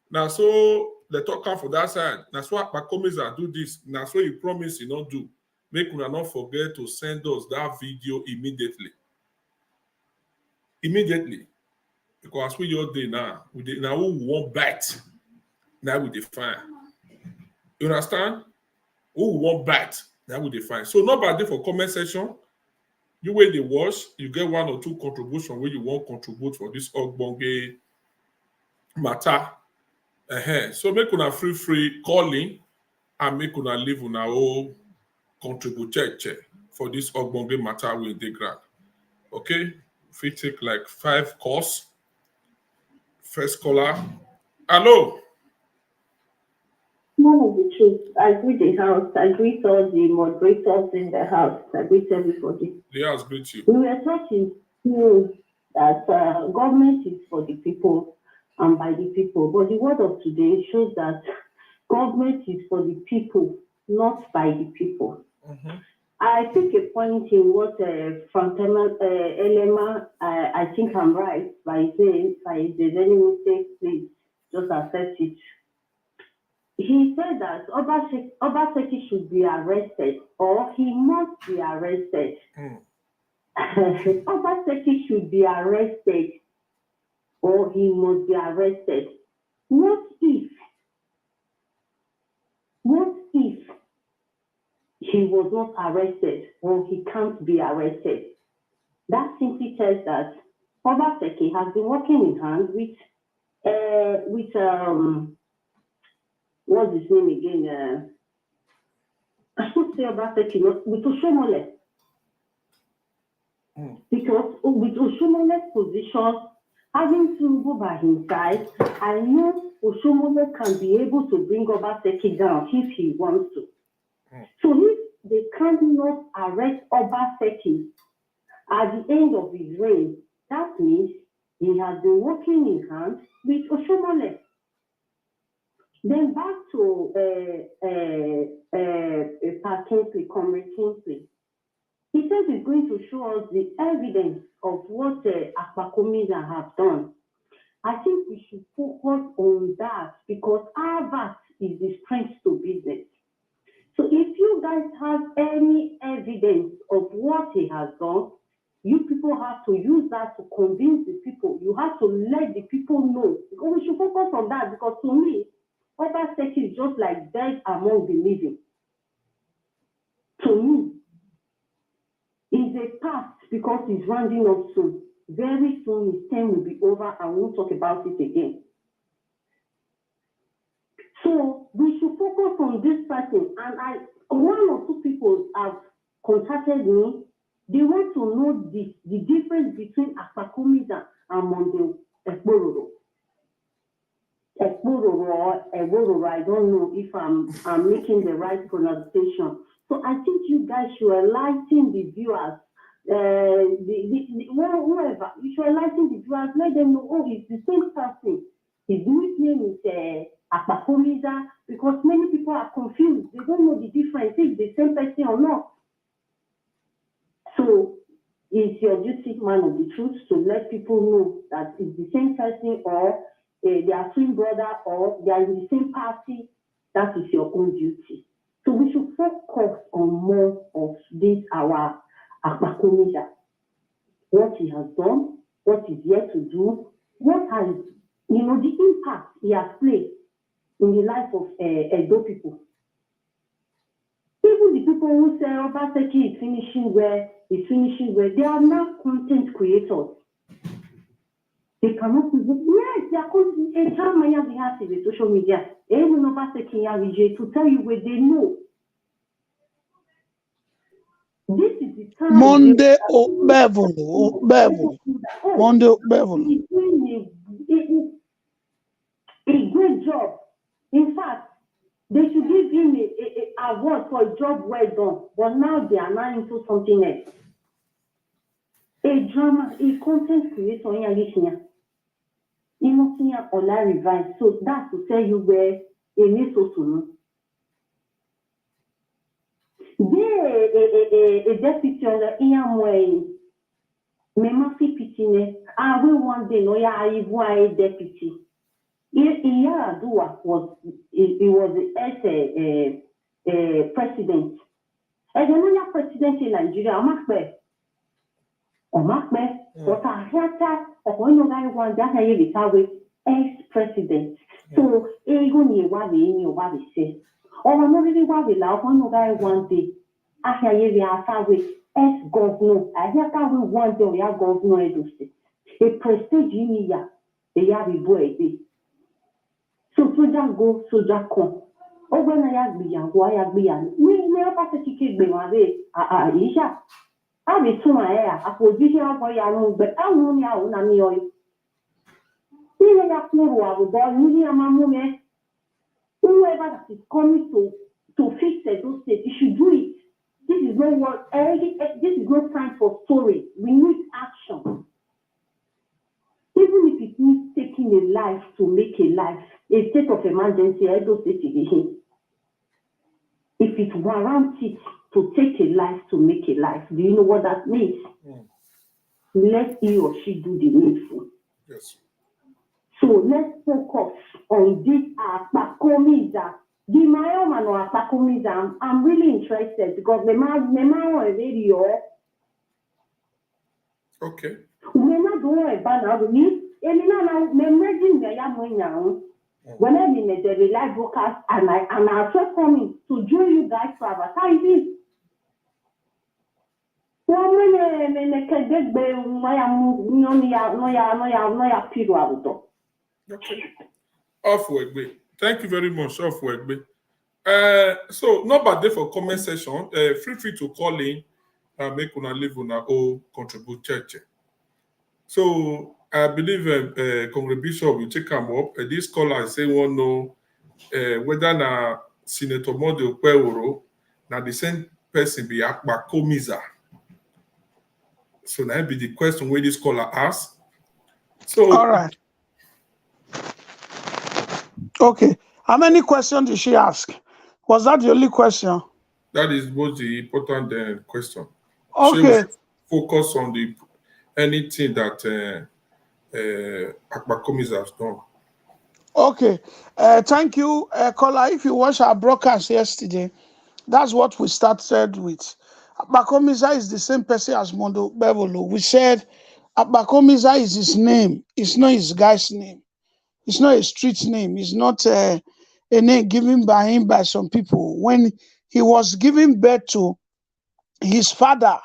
now so the talker for that side, now so Okpebholo do this, now so you promise you not do. Make una not forget to send us that video immediately. Immediately. Because we your day now, now who won't bite, now we define. You understand? Who won't bite, now we define. So nobody for comment section. You wait the watch, you get one or two contributions where you won't contribute for this Ogbonge matter. So make una free calling and make una leave una all contribute check for this Ogbonge matter with the grant. Okay, if we take like 5 calls. First caller. Hello. None of the truth. I greet the house. I greet all the moderators in the house. I greet everybody. The house greet you. We were talking that government is for the people and by the people. But the word of today shows that government is for the people, not by the people. Mm-hmm. I take a point in what Frank Elema, I think I'm right by saying, if there's any mistake, please just accept it. He said that Obaseki should be arrested or he must be arrested. Obaseki should be arrested or he must be arrested. What if he was not arrested or he can't be arrested? That simply tells that Obaseki has been working in hand with what's his name again? I should say Obaseki, with Oshomole. Because with Oshomole's position, having Tinubu by his side, I know Oshomole can be able to bring Obaseki down if he wants to. So if they cannot arrest Obaseki at the end of his reign, that means he has been working in hand with Oshomole. Then back to Comrade Kingsley. He said he's going to show us the evidence of what Okpebholo have done. I think we should focus on that because our VAT is the strength to business. So if you guys have any evidence of what he has done, you people have to use that to convince the people. You have to let the people know. Because we should focus on that, because to me, Obaseki is just like dead among the living. To me, it's a past because he's rounding up soon. Very soon his term will be over and we'll talk about it again. So we should focus on this person. And one or two people have contacted me. They want to know the difference between Akpakomiza and Monday Okpebholo. Okpebholo or Okpebholo, I don't know if I'm making the right pronunciation. So I think you guys should enlighten the viewers, whoever, you should enlighten the viewers, let them know, oh, it's the same person. His nickname is Akpakomiza, because many people are confused. They don't know the difference, if it's the same person or not. So it's your duty, man of the truth, to let people know that it's the same person, or they are twin brother, or they are in the same party. That is your own duty. So we should focus on more of this, our Akpakomiza. What he has done, what he's yet to do, what has, the impact he has played in the life of Edo people. Even the people who say Obaseki is finishing where, they are not content creators. They cannot, yes, they are content. A time they have the social media, even Obaseki to tell you where they know. This is the time. Monday Okpebholo. Monday Okpebholo. He's doing a great job. In fact, they should give him a award for a job well done. But now they are now into something else. A drama, a content creator in Yalishinya. Imotinya Ola Revive. So that's to tell you where a Nisosuno. A deputy on the Iamway. Memafi Pitine. I will one day know ya a deputy. Yaradua was the president. As a president in Nigeria, but I heard of one that I with ex-president. So, even you say, or not really what we love one day. I hear you with ex-governor. I hear that we one day we are governor Edo State. A prestige in here, they have a boy. So soldier go, soldier come. Oh, when I have been, why have been? We never pass a ticket be my way. Isha. I be to my hair. I position for you, but I won't know na me oil. See that I will buy me and my mom. Whoever that is coming to fix those states, you should do it. This is not what this is not time for story. We need action. Even if it means taking a life to make a life, a state of emergency, I don't say it. If it warrants it to take a life to make a life, do you know what that means? Let he or she do the needful. Yes. So let's focus on this Akpakomiza. The Mayoman or Akpakomiza, I'm really interested because the man radio. Okay. We're not doing a banner with me. And now, imagine me, I am now. When I'm in the live broadcast and I just coming to join you guys to advertise it. Okay. Off Wegbe. Thank you very much, Off Wegbe. So number there for comment section. Feel free to call in and make una leave una or contribute church. So I believe Congress Bishop will take them up. This caller say want know whether na Senator Monday Okpebholo na the same person be Akpakomiza. So that be the question where this caller asks. So All right. Okay. How many questions did she ask? Was that the only question? that is most the important question. Okay. Focus on the anything that Akpakomiza has done. Okay. Thank you, caller. If you watch our broadcast yesterday, that's what we started with. Akbakomiza is the same person as Mondo Okpebholo. We said Akbakomiza is his name. It's not his guy's name. It's not a street name. It's not a name given by him by some people. When he was giving birth to his father,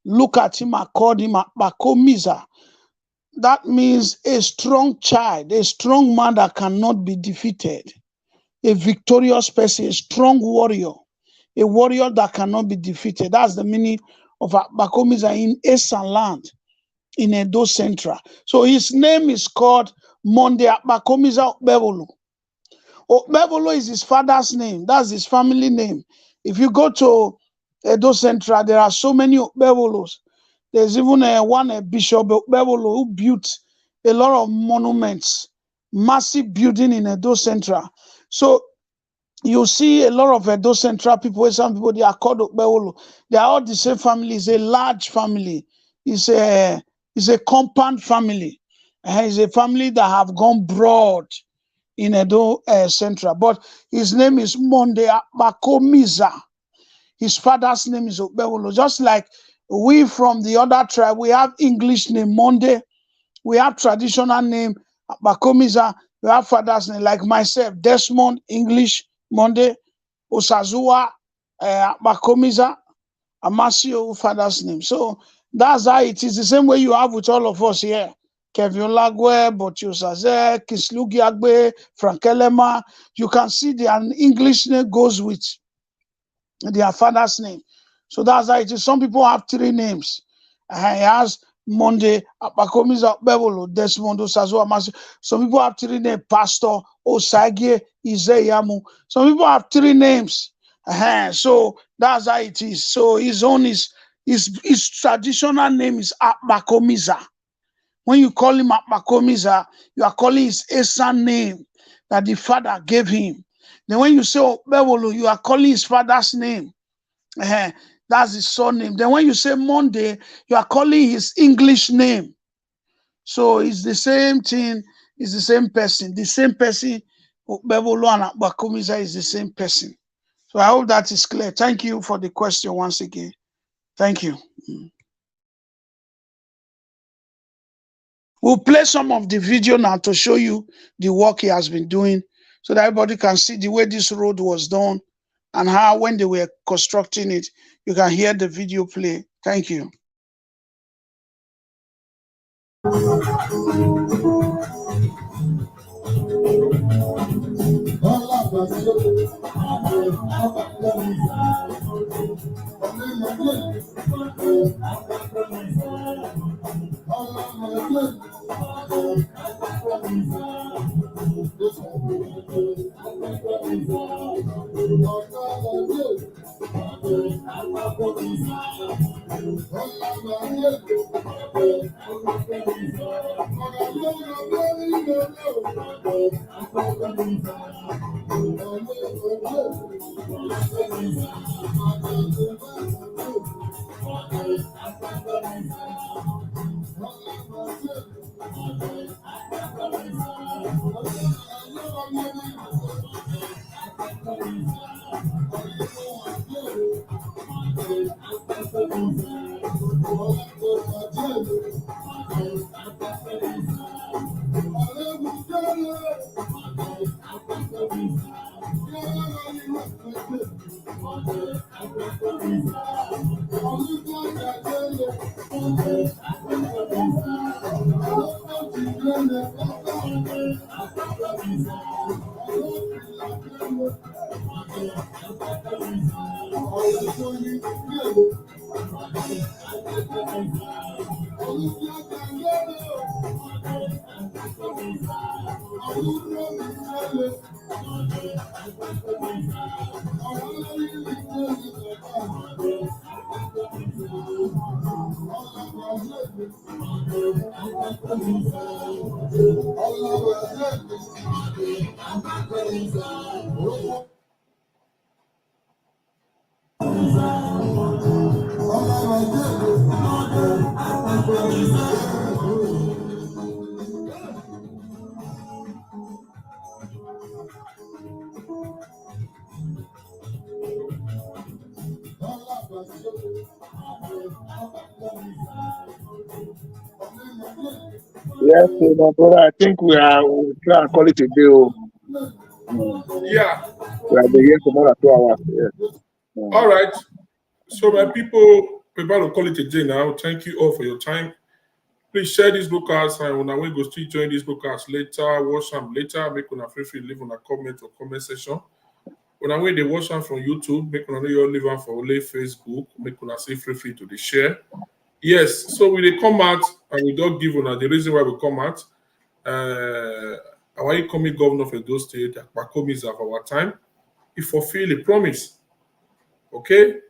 look at him and called him Akbakomiza. That means a strong child, a strong man that cannot be defeated, a victorious person, a strong warrior, a warrior that cannot be defeated. That's the meaning of Akbakomiza in Esan land, in Edo Central. So his name is called Monday Akbakomiza Okpebholo. Okpebholo is his father's name. That's his family name. If you go to Edo Central, there are so many Okpebholos. There's even one Bishop Okpebholo who built a lot of monuments, massive building in Edo Central. So you see a lot of Edo Central people, some people, they are called Okpebholo. They are all the same family. It's a large family. It's a compound family. It's a family that have gone broad in Edo Central. But his name is Monday Akbakomiza. His father's name is Okpebholo. Just like we from the other tribe, we have English name Monday. We have traditional name Akbakomiza. We have father's name like myself, Desmond, English, Monday, Osazuwa, Akbakomiza, Amasio, father's name. So that's how it is. The same way you have with all of us here. Kevin Lagwe, Botiosaze, Kislugi Agbe, Frank Elema. You can see their English name goes with their father's name. So that's how it is. Some people have three names. He has Monday, Akbakomiza Okpebholo, Desmond, Osazuwa, Amasio. Some people have three names. Pastor Osage Izeyamu. Some people have three names. So that's how it is. So his own is his traditional name is Akbakomiza. When you call him Akbakomiza, you are calling his Esan name that the father gave him. Then when you say Okpebholo, you are calling his father's name. That's his surname. Then when you say Monday, you are calling his English name. So it's the same thing. It's the same person. The same person, Okpebholo and Akbakomiza is the same person. So I hope that is clear. Thank you for the question once again. Thank you. We'll play some of the video now to show you the work he has been doing so that everybody can see the way this road was done and how when they were constructing it, you can hear the video play. Thank you. Yes, so my brother, I think we'll try and call it a day. Oh. Yeah. We have been here for more than 2 hours. Yeah. All right. So my people, we're about to call it a day now. Thank you all for your time. Please share this broadcast and when we go still join this broadcast later, watch them later, make una free leave on a comment or comment section. When we they watch them from YouTube, make una know you leave them for only Facebook, make una say free to the share. Yes, so we they come out and we don't give una the reason why we come out. Our incoming governor of Edo State, Akpakomi of our time, he fulfill a promise. Okay?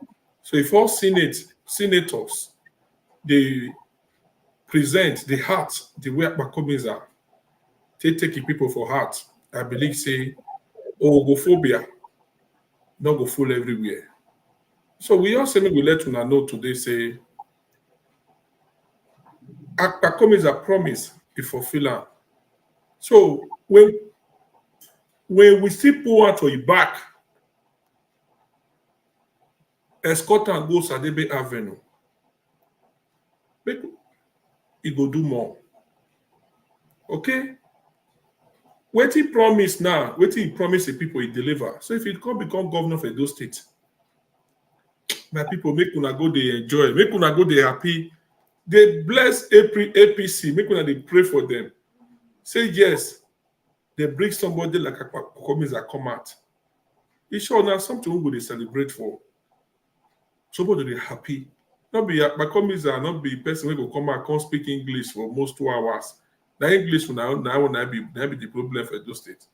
So if all senators, they present the heart, the way Akpakomi are, they take people for heart. I believe say, homophobia, not go full everywhere. So we also we let una know today say, Akpakomi promise he fulfill am. So when we still pull out for your back, escort and go Sadebe Avenue, make he go do more. Okay? Wetin promise now, wetin he promise the people he deliver. So if he come become governor of Edo State, my people make una go dey enjoy, make una go dey happy. They bless APC, make una dey pray for them. Say yes, they bring somebody like Akpakomi that come out. It's sure now something we go dey celebrate for. Somebody dey happy. Not be Akpakomi not be person wey go come out come speak English for almost 2 hours. Now English now be the problem for Edo State.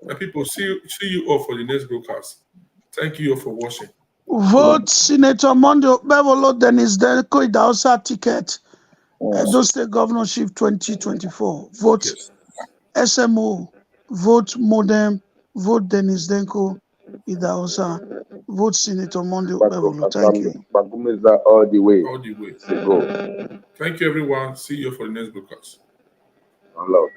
My people, see you all for the next broadcast. Thank you all for watching. Vote Senator Monday Okpebholo Dennis Denko Idausa ticket. Edo State Governorship 2024. Vote Yes. SMO. Vote Modem. Vote Dennis Denko Idausa. Vote Senator Monday Okpebholo. Thank you. Bagumiza all the way. All the way. Go. Thank you, everyone. See you for the next broadcast. Hello.